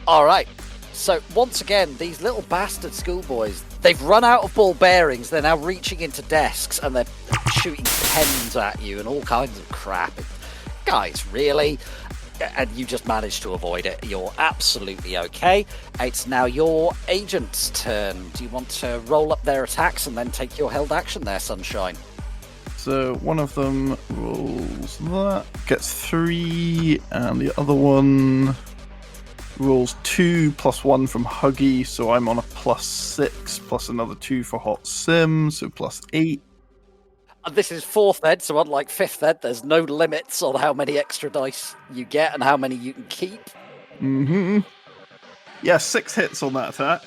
Alright. So, once again, these little bastard schoolboys, they've run out of ball bearings, they're now reaching into desks, and they're shooting pens at you and all kinds of crap. Guys, really? And you just managed to avoid it. You're absolutely okay. It's now your agent's turn. Do you want to roll up their attacks and then take your held action there, Sunshine? So, one of them rolls that, gets 3, and the other one... rolls 2 plus 1 from Huggy, so I'm on a +6 plus another 2 for Hot Sim, so +8. And this is 4th ed, so unlike 5th ed, there's no limits on how many extra dice you get and how many you can keep. Yeah, 6 hits on that attack.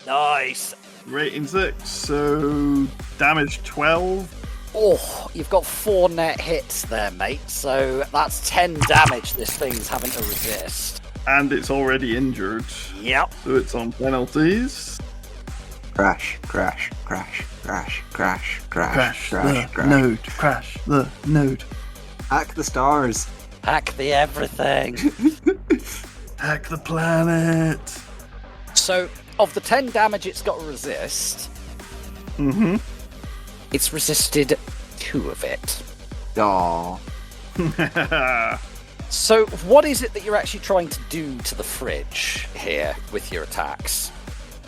Nice. Rating 6, so damage 12. Oh, you've got 4 net hits there, mate, so that's 10 damage this thing's having to resist. and it's already injured. Yep. So it's on penalties. Crash, crash, crash, crash, crash, crash, Crash crash, the crash. node. Crash the node. Hack the stars. Hack the everything. Hack the planet. So, of the 10 damage it's got to resist, Mm-hmm. it's resisted 2 of it. Aw. So, what is it that you're actually trying to do to the fridge here with your attacks?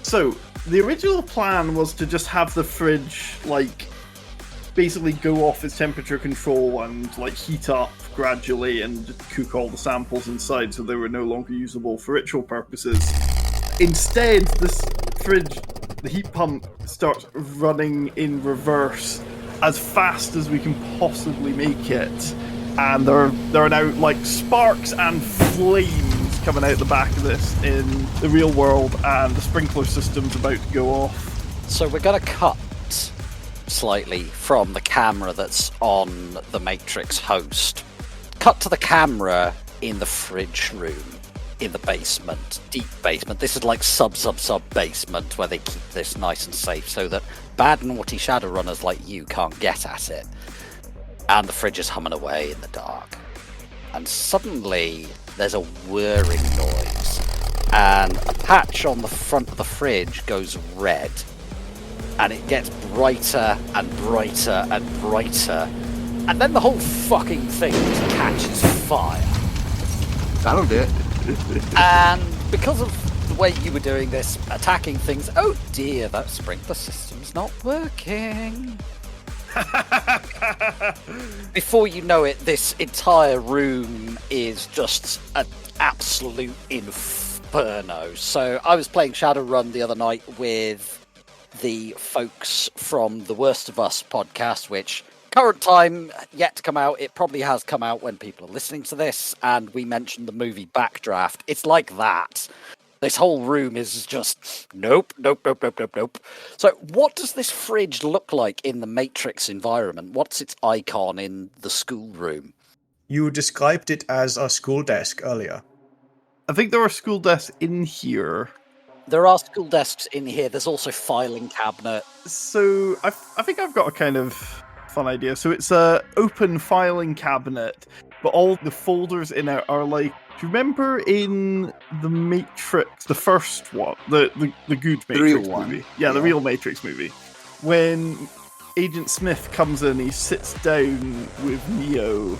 So, the original plan was to just have the fridge, like, basically go off its temperature control and, like, heat up gradually and just cook all the samples inside so they were no longer usable for ritual purposes. Instead, this fridge, the heat pump, starts running in reverse as fast as we can possibly make it. And there are now, like, sparks and flames coming out the back of this in the real world, and the sprinkler system's about to go off. So, we're going to cut slightly from the camera that's on the Matrix host. Cut to the camera in the fridge room, in the basement, deep basement. This is like sub basement where they keep this nice and safe so that bad naughty Shadowrunners like you can't get at it. And the fridge is humming away in the dark. And suddenly there's a whirring noise, and a patch on the front of the fridge goes red. And it gets brighter and brighter and brighter. And then the whole fucking thing just catches fire. That'll do it. And because of the way you were doing this, attacking things, oh dear, that sprinkler system's not working. Before you know it, this entire room is just an absolute inferno. So I was playing Shadowrun the other night with the folks from the Worst of Us podcast, which current time yet to come out. It probably has come out when people are listening to this, and we mentioned the movie Backdraft. It's like that. This whole room is just nope. So what does this fridge look like in the Matrix environment? What's its icon in the schoolroom? You described it as a school desk earlier. I think there are school desks in here. There are school desks in here. There's also filing cabinet. So I think I've got a kind of fun idea. So it's a open filing cabinet, but all the folders in it are like, do you remember in the Matrix, the first one, the good Matrix real movie? one. Yeah, the Yeah. real Matrix movie. When Agent Smith comes in, he sits down with Neo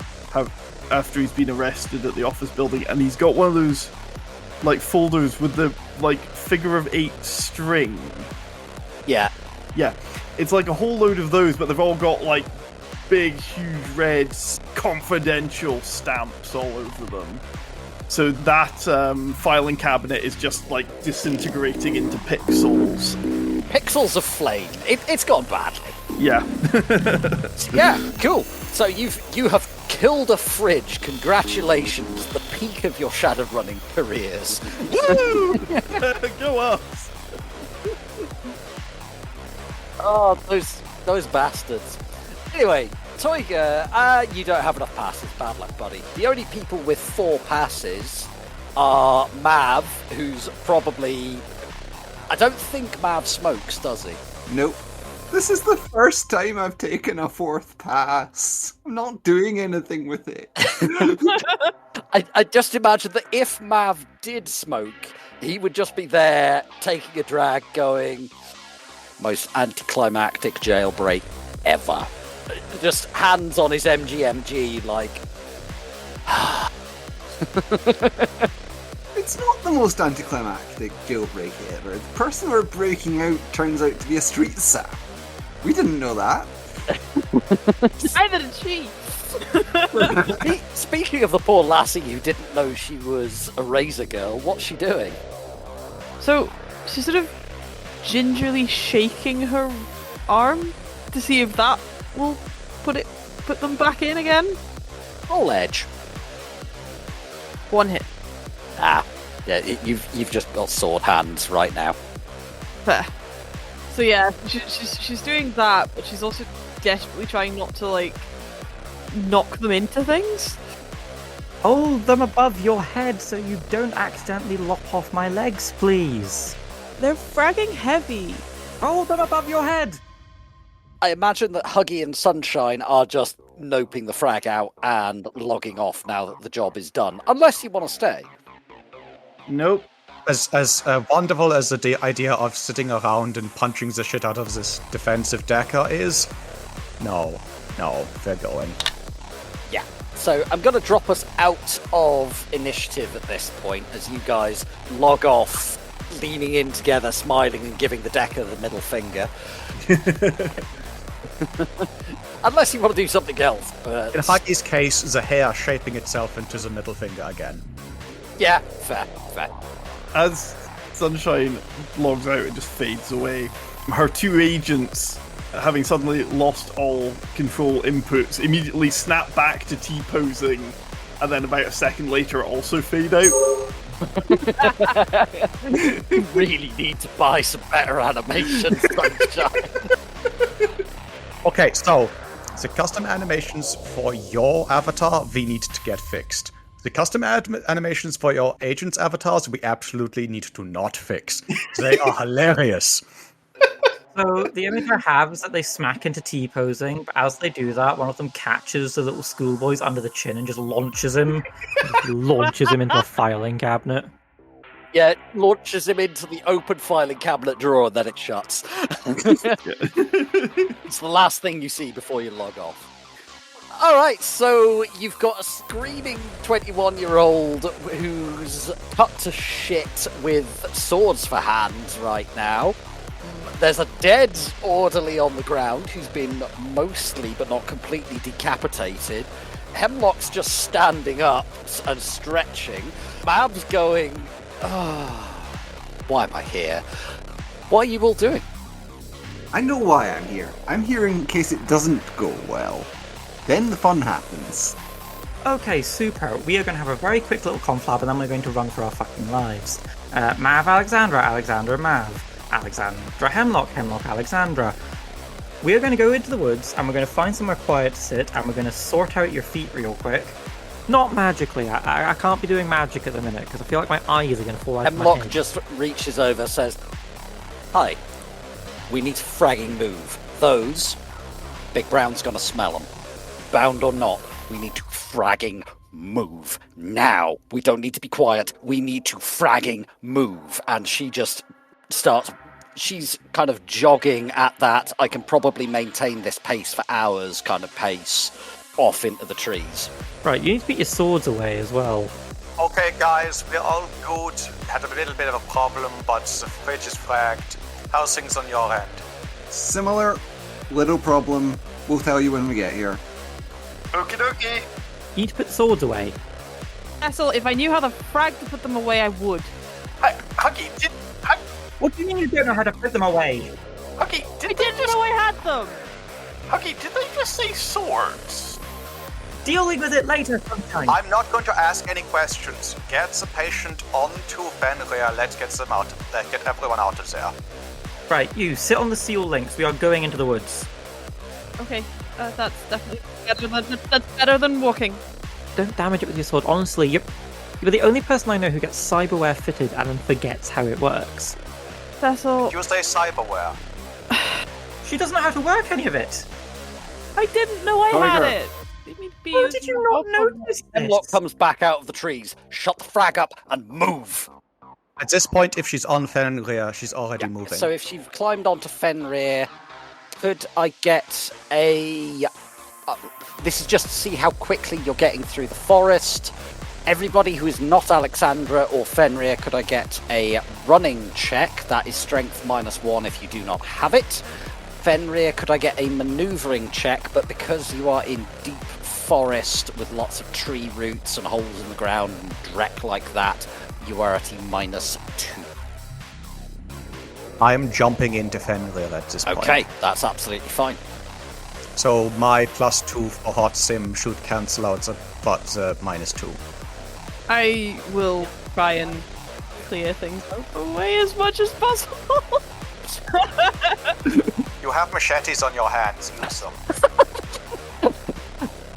after he's been arrested at the office building, and he's got one of those like folders with the like figure of 8 string. Yeah. Yeah, it's like a whole load of those, but they've all got like big, huge red confidential stamps all over them. So that filing cabinet is just like disintegrating into pixels. Pixels of flame. It's gone badly. Yeah. Yeah, cool. So you have killed a fridge. Congratulations. The peak of your Shadowrunning careers. Woo! Go us! Oh, those bastards. Anyway, Toiga, you don't have enough passes. Bad luck, buddy. The only people with 4 passes are Mav, who's probably... I don't think Mav smokes, does he? Nope. This is the first time I've taken a 4th pass. I'm not doing anything with it. I just imagine that if Mav did smoke, he would just be there taking a drag going, most anticlimactic jailbreak ever. Just hands on his MGMG like... It's not the most anticlimactic jailbreak ever. The person we're breaking out turns out to be a street sap. We didn't know that. Either did she. Speaking of the poor lassie who didn't know she was a razor girl, what's she doing? So she's sort of gingerly shaking her arm to see if that will put them back in again. Roll edge. 1 hit. Ah, yeah, you've just got sword hands right now. Fair. So yeah, she's doing that, but she's also desperately trying not to like knock them into things. Hold them above your head so you don't accidentally lop off my legs, please. They're fragging heavy. Hold them above your head. I imagine that Huggy and Sunshine are just noping the frag out and logging off now that the job is done. Unless you want to stay. Nope. As wonderful as the idea of sitting around and punching the shit out of this defensive decker is, no, they're going. Yeah. So I'm going to drop us out of initiative at this point as you guys log off, leaning in together, smiling and giving the decker the middle finger. Unless you want to do something else. In Huggy's case, the hair shaping itself into the middle finger again. Yeah, fair. As Sunshine logs out and just fades away, her two agents, having suddenly lost all control inputs, immediately snap back to T-posing, and then about a second later also fade out. You really need to buy some better animations, Sunshine. Okay, so the custom animations for your avatar, we need to get fixed. The custom animations for your agents' avatars, we absolutely need to not fix. They are hilarious. So the image I have is that they smack into T-posing, but as they do that, one of them catches the little schoolboys under the chin and just launches him into a filing cabinet. Yeah, it launches him into the open filing cabinet drawer and then it shuts. It's the last thing you see before you log off. Alright, so you've got a screaming 21-year-old who's cut to shit with swords for hands right now. There's a dead orderly on the ground who's been mostly but not completely decapitated. Hemlock's just standing up and stretching. Mab's going, why am I here? What are you all doing? I know why I'm here. I'm here in case it doesn't go well. Then the fun happens. Okay, super. We are going to have a very quick little conflab and then we're going to run for our fucking lives. Mav, Alexandra, Mav. Alexandra, Hemlock, Alexandra. We are going to go into the woods and we're going to find somewhere quiet to sit and we're going to sort out your feet real quick. Not magically. I can't be doing magic at the minute because I feel like my eyes are going to fall out of my Hemlock head. just reaches over, says, "Hi, we need to fragging move. Those, Big Brown's going to smell them. Bound or not, we need to fragging move now. We don't need to be quiet. We need to fragging move." And she just starts. She's kind of jogging at that. I can probably maintain this pace for hours kind of pace off into the trees. Right, you need to put your swords away as well. Okay, guys, we're all good. Had a little bit of a problem, but the fridge is fragged. How's things on your end? Similar, little problem. We'll tell you when we get here. Okie dokie. You need to put the swords away. Cecil, if I knew how to frag to put them away, I would. Huggy, What do you mean you don't know how to put them away? Huggy, I didn't know I had them! Huggy, did they just say swords? Dealing with it later sometime. I'm not going to ask any questions. Get the patient onto Fenrir. Let's get them out. Let's get everyone out of there. Right, you sit on the seal links. We are going into the woods. Okay, that's definitely better than walking. Don't damage it with your sword. Honestly, you're the only person I know who gets cyberware fitted and then forgets how it works. Cecil, You say cyberware. She doesn't know how to work any of it. I didn't know I Sorry, had girl. it! Did we be How did you not using- notice Hemlock this? comes back out of the trees. Shut the frag up and move. At this point, if she's on Fenrir, she's already moving. So if you've climbed onto Fenrir, could I get a... this is just to see how quickly you're getting through the forest. Everybody who is not Alexandra or Fenrir, could I get a running check? That is strength -1 if you do not have it. Fenrir, could I get a maneuvering check? But because you are in deep forest with lots of tree roots and holes in the ground and dreck like that, you are at a -2. I'm jumping into Fenrir at this point. Okay, that's absolutely fine. So my +2 for hot sim should cancel out the -2. I will try and clear things out the way as much as possible. You have machetes on your hands, use them.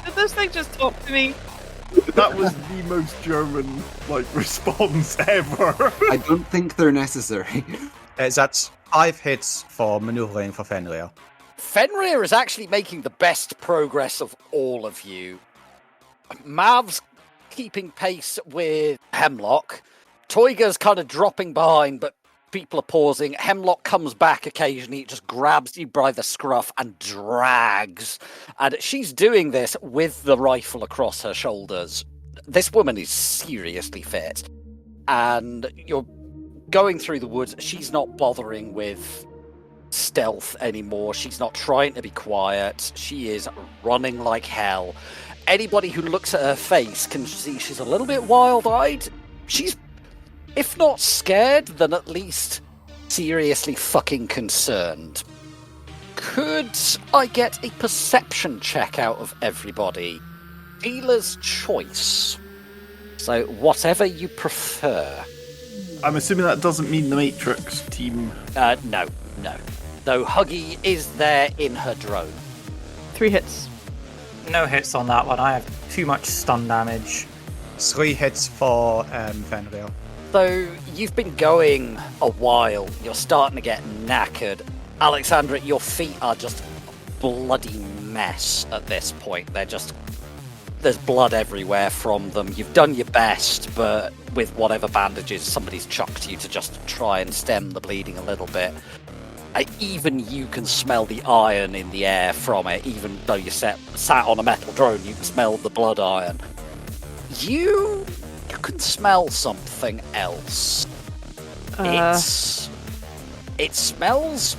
Did this thing just talk to me? That was the most German response ever. I don't think they're necessary. That's 5 hits for maneuvering for Fenrir. Fenrir is actually making the best progress of all of you. Mav's keeping pace with Hemlock. Toiga's kind of dropping behind, but people are pausing. Hemlock comes back occasionally, just grabs you by the scruff and drags. And she's doing this with the rifle across her shoulders. This woman is seriously fit. And you're going through the woods. She's not bothering with stealth anymore. She's not trying to be quiet. She is running like hell. Anybody who looks at her face can see she's a little bit wild-eyed. She's, if not scared, then at least seriously fucking concerned. Could I get a perception check out of everybody? Dealer's choice. So whatever you prefer. I'm assuming that doesn't mean the Matrix team. No. Though Huggy is there in her drone. 3 hits. No hits on that one. I have too much stun damage. 3 hits for Fenrir. So you've been going a while. You're starting to get knackered. Alexandra, your feet are just a bloody mess at this point. There's blood everywhere from them. You've done your best, but with whatever bandages somebody's chucked you to just try and stem the bleeding a little bit. Even you can smell the iron in the air from it. Even though you sat on a metal drone, you can smell the blood iron. You can smell something else. It smells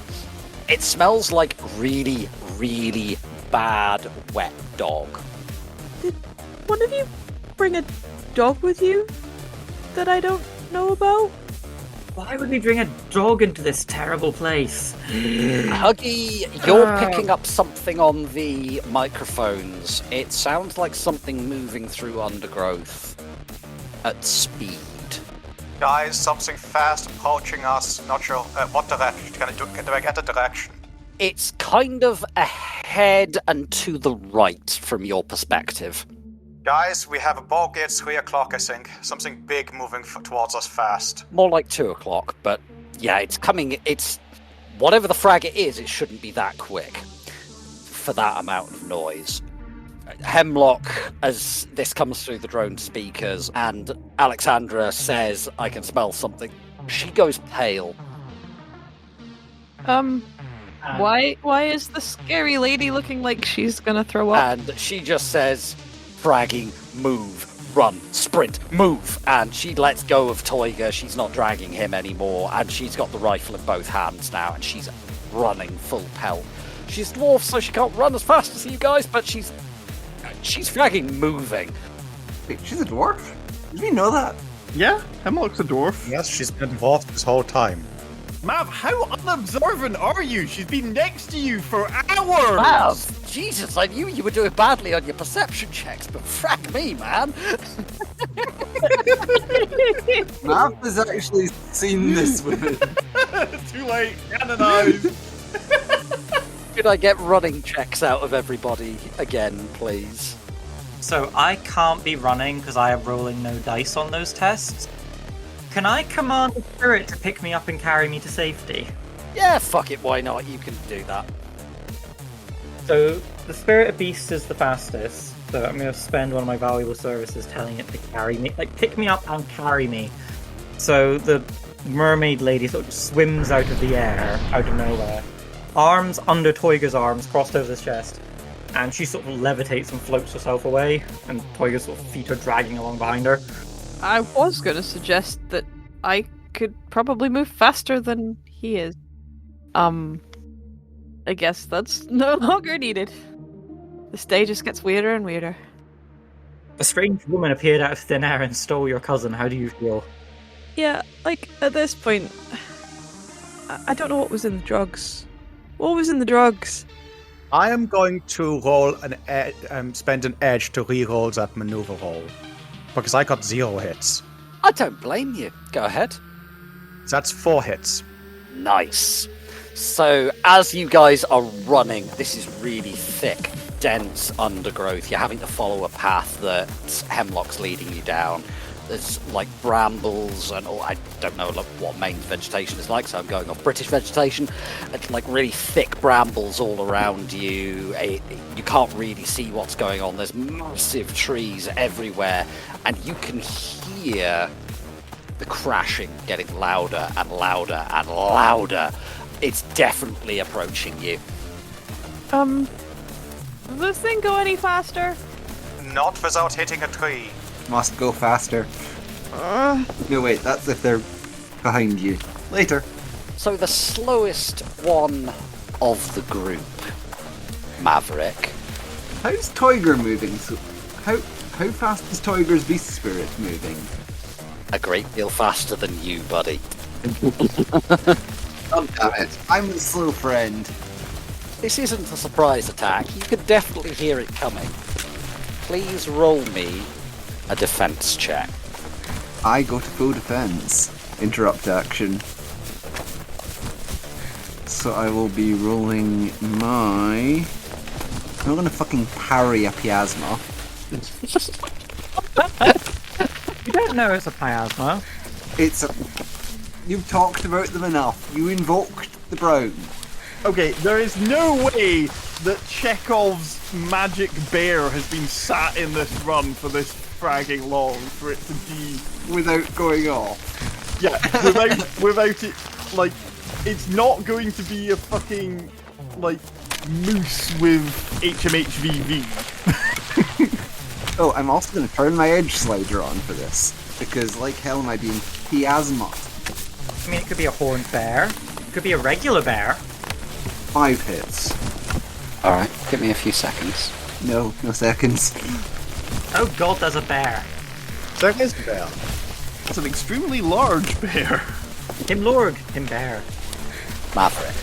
like really, really bad wet dog. Did one of you bring a dog with you that I don't know about? Why would we bring a dog into this terrible place? Huggy, you're picking up something on the microphones. It sounds like something moving through undergrowth at speed. Guys, something fast approaching us. Not sure what direction. Can I get a direction? It's kind of ahead and to the right from your perspective. Guys, we have a ball gate 3 o'clock, I think. Something big moving towards us fast. More like 2 o'clock, but yeah, it's coming. It's whatever the frag it is, it shouldn't be that quick for that amount of noise. Hemlock, as this comes through the drone speakers, and Alexandra says, I can smell something. She goes pale. Why is the scary lady looking like she's gonna throw up? And she just says, fragging, move, run, sprint, move. And she lets go of Toiga. She's not dragging him anymore. And she's got the rifle in both hands now. And she's running full pelt. She's dwarf, so she can't run as fast as you guys, but she's fragging moving. Wait, she's a dwarf? Did we know that? Yeah, Hemlock's a dwarf. Yes, she's been dwarfed this whole time. Mav, how unobservant are you? She's been next to you for hours! Wow, Jesus, I knew you were doing badly on your perception checks, but frack me, man. Mav has actually seen this woman. Too late, canonized. Could I get running checks out of everybody again, please? So I can't be running because I am rolling no dice on those tests. Can I command the spirit to pick me up and carry me to safety? Yeah, fuck it, why not? You can do that. So the spirit of beast is the fastest, so I'm going to spend one of my valuable services telling it to carry me, like pick me up and carry me. So the mermaid lady sort of swims out of the air, out of nowhere, arms under Toiga's arms, crossed over his chest, and she sort of levitates and floats herself away, and Toiga's sort of feet are dragging along behind her. I was going to suggest that I could probably move faster than he is. I guess that's no longer needed. This day just gets weirder and weirder. A strange woman appeared out of thin air and stole your cousin. How do you feel? Yeah, like, at this point, I don't know what was in the drugs. What was in the drugs? I am going to roll spend an edge to re-roll that maneuver roll. Because I got 0 hits. I don't blame you. Go ahead. That's 4 hits. Nice. So, as you guys are running, this is really thick dense undergrowth. You're having to follow a path that hemlock's leading you down. There's like brambles and I don't know what Maine's vegetation is like, so I'm going off British vegetation. It's like really thick brambles all around you. You can't really see what's going on. There's massive trees everywhere, and you can hear the crashing getting louder and louder and louder. It's definitely approaching you. Does this thing go any faster? Not without hitting a tree. Must go faster. No, wait, that's if they're behind you. Later. So the slowest one of the group, Maverick. How's Tiger moving? So, how fast is Tiger's beast spirit moving? A great deal faster than you, buddy. Oh, damn it. I'm the slow friend. This isn't a surprise attack. You can definitely hear it coming. Please roll me a defense check. I go to full defense. Interrupt action. So I will be rolling my... I'm gonna fucking parry a Piasma. You don't know it's a Piasma. It's a... You've talked about them enough. You invoked the brown. Okay, there is no way that Chekhov's magic bear has been sat in this run for this fragging long for it to be Without going off. yeah without it, like, it's not going to be a fucking like moose with HMHVV. Oh, I'm also going to turn my edge slider on for this, because like hell am I being Piasma. I mean, it could be a horned bear. It could be a regular bear. 5 hits. Alright, give me a few seconds. No seconds. Oh god, there's a bear. There is a bear. It's an extremely large bear. Him lord, him bear. Maverick.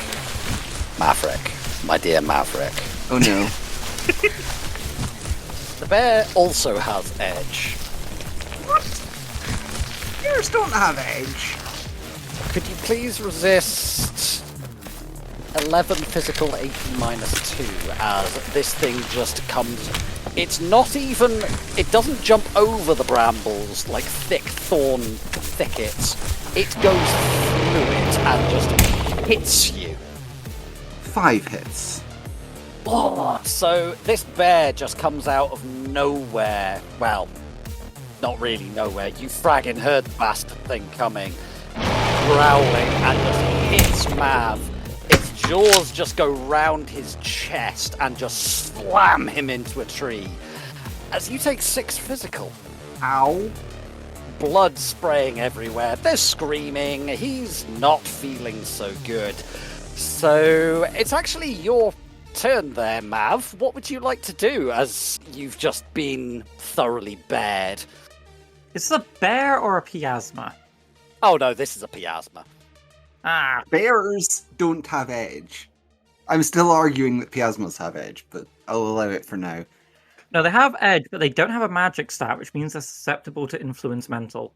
My dear Maverick. Oh no. The bear also has edge. Bears don't have edge. Could you please resist 11 physical, 18 minus 2 as this thing just comes... It's not even... It doesn't jump over the brambles like thick thorn thickets. It goes through it and just hits you. 5 hits. Oh, so this bear just comes out of nowhere. Well, not really nowhere. You fragging heard the bastard thing coming, growling, and just hits Mav. Its jaws just go round his chest and just slam him into a tree. As you take 6 physical. Ow. Blood spraying everywhere. There's screaming. He's not feeling so good. So it's actually your turn there, Mav. What would you like to do as you've just been thoroughly bared? Is this a bear or a Piasma? Oh no, this is a Piasma. Ah, Bears don't have edge. I'm still arguing that Piasmas have edge, but I'll allow it for now. no, they have edge, but they don't have a magic stat, which means they're susceptible to influence mental.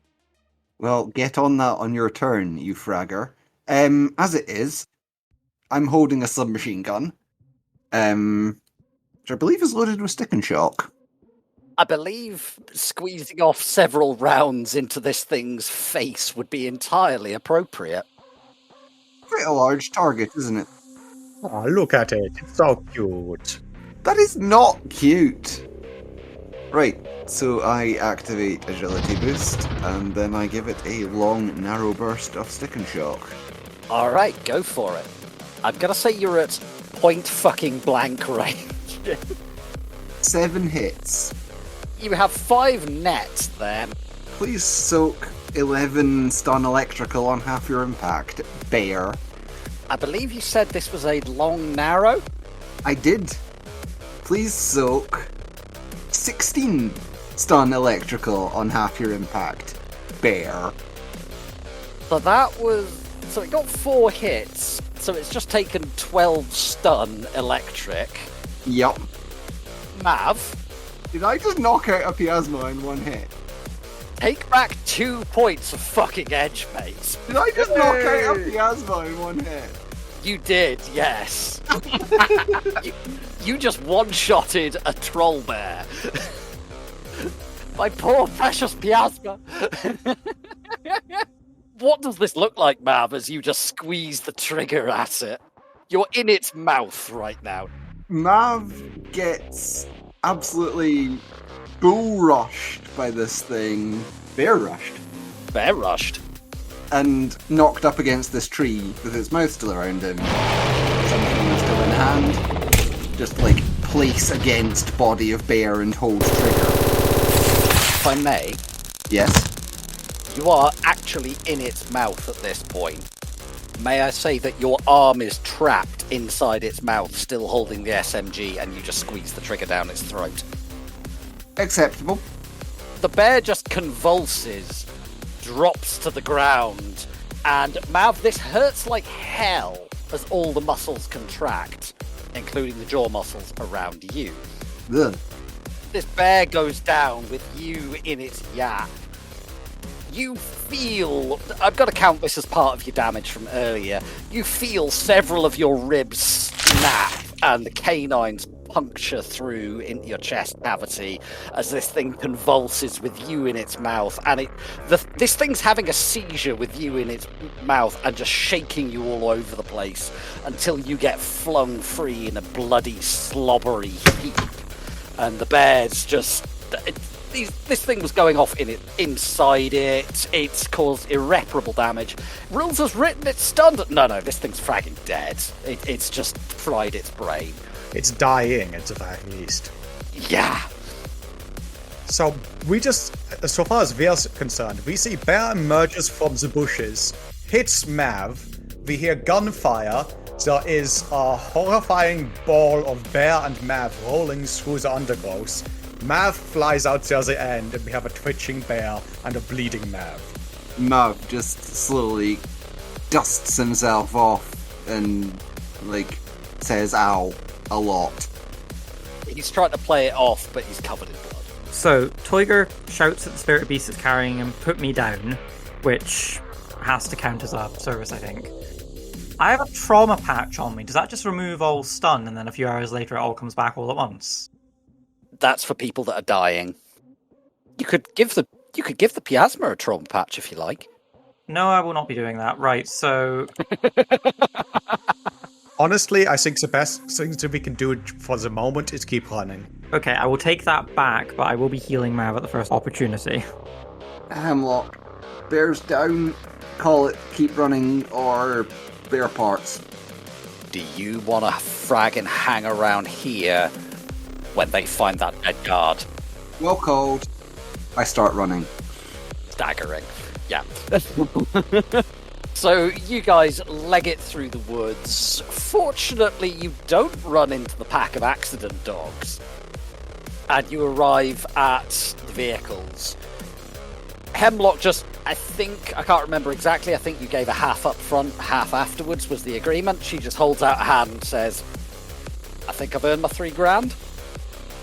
Well, get on that on your turn, you fragger. As it is, I'm holding a submachine gun, which I believe is loaded with stick and shock. I believe squeezing off several rounds into this thing's face would be entirely appropriate. Quite a large target, isn't it? Oh, look at it. It's so cute. That is not cute. Right, so I activate agility boost, and then I give it a long, narrow burst of stick and shock. Alright, go for it. I'm gonna say you're at point fucking blank range. 7 hits. You have 5 net there. Please soak 11 stun electrical on half your impact, bear. I believe you said this was a long narrow? I did. Please soak 16 stun electrical on half your impact, bear. So that was... So it got 4 hits, so it's just taken 12 stun electric. Yup. Mav, Did I just knock out a Piasma in 1 hit? take back 2 points of fucking edge, mate. Did I just knock out a Piasma in 1 hit? You did, yes. you just one-shotted a troll bear. My poor precious miasma. What does this look like, Mav, as you just squeeze the trigger at it? You're in its mouth right now. Mav gets absolutely bull rushed by this thing. Bear rushed. Bear rushed. And knocked up against this tree with its mouth still around him. Something still in hand. Just like place against body of bear and hold trigger. If I may. Yes. You are actually in its mouth at this point. May I say that your arm is trapped inside its mouth, still holding the SMG, and you just squeeze the trigger down its throat. Acceptable. The bear just convulses, drops to the ground, and Mav, this hurts like hell as all the muscles contract, including the jaw muscles around you. Ugh. This bear goes down with you in its yap. You feel, I've got to count this as part of your damage from earlier, you feel several of your ribs snap and the canines puncture through into your chest cavity as this thing convulses with you in its mouth, and this thing's having a seizure with you in its mouth and just shaking you all over the place until you get flung free in a bloody slobbery heap, and the bear's just... This thing was going off inside it. It's caused irreparable damage. Rules has written it's stunned. No, this thing's fragging dead. It's just fried its brain. It's dying, at the very least. Yeah. So we just, so far as we're concerned, we see Bear emerges from the bushes, hits Mav, we hear gunfire, there is a horrifying ball of Bear and Mav rolling through the undergrowth. Mav flies out the other end, and we have a twitching bear and a bleeding Mav. Mav just slowly dusts himself off and, says ow a lot. He's trying to play it off, but he's covered in blood. So, Toiger shouts at the spirit beast that's carrying him, "Put me down," which has to count as a service, I think. I have a trauma patch on me. Does that just remove all stun, and then a few hours later it all comes back all at once? That's for people that are dying. You could give the Piasma a trauma patch if you like. No, I will not be doing that. Right, so... Honestly, I think the best thing that we can do for the moment is keep running. Okay, I will take that back, but I will be healing Mav at the first opportunity. Hemlock, bear's down, call it keep running, or bear parts. Do you want to frag and hang around here when they find that dead guard? Well called. I start running. Staggering. Yeah. So you guys leg it through the woods. Fortunately, you don't run into the pack of accident dogs. And you arrive at the vehicles. Hemlock just, I can't remember exactly, I think you gave a half up front, half afterwards was the agreement. She just holds out a hand and says, I think I've earned my $3,000.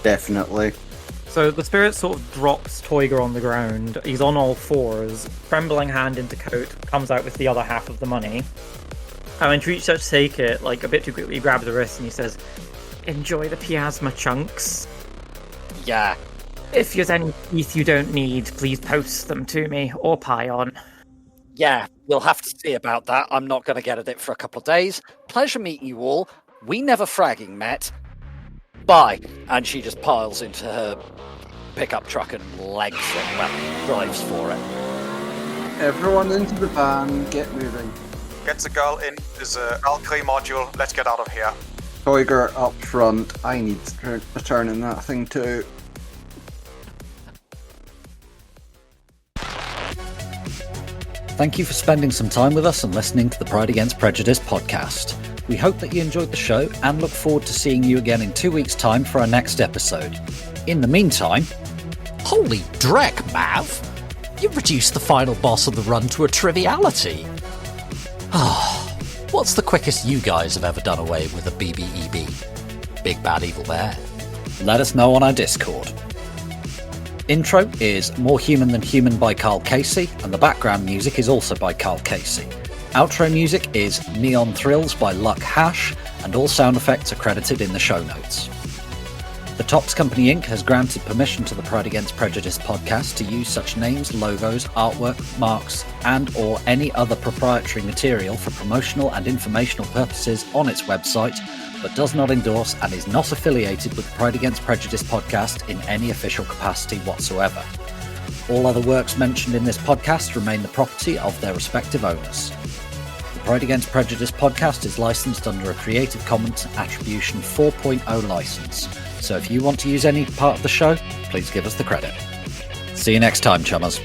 Definitely. So the spirit sort of drops Toiger on the ground. He's on all fours, trembling hand into coat, comes out with the other half of the money. And when she reaches out to take it, a bit too quickly, he grabs the wrist and he says, "Enjoy the Piasma chunks. Yeah. If there's any teeth you don't need, please post them to me, or Pion." Yeah, we'll have to see about that. I'm not going to get at it for a couple of days. Pleasure meeting you all. We never fragging met. Bye. And she just piles into her pickup truck and legs it. Drives for it. Everyone into the van, get moving. Get the girl in the Valkyrie module, let's get out of here. Toiger up front, I need to return in that thing too. Thank you for spending some time with us and listening to the Pride Against Prejudice podcast. We hope that you enjoyed the show and look forward to seeing you again in 2 weeks' time for our next episode. In the meantime, holy dreck, Mav! You've reduced the final boss of the run to a triviality. What's the quickest you guys have ever done away with a BBEB? Big Bad Evil Bear. Let us know on our Discord. Intro is More Human Than Human by Carl Casey, and the background music is also by Carl Casey. Outro music is Neon Thrills by Luck Hash, and all sound effects are credited in the show notes. The Topps Company Inc. has granted permission to the Pride Against Prejudice podcast to use such names, logos, artwork, marks, and or any other proprietary material for promotional and informational purposes on its website, but does not endorse and is not affiliated with the Pride Against Prejudice podcast in any official capacity whatsoever. All other works mentioned in this podcast remain the property of their respective owners. The Pride Against Prejudice podcast is licensed under a Creative Commons Attribution 4.0 license. So if you want to use any part of the show, please give us the credit. See you next time, chummers.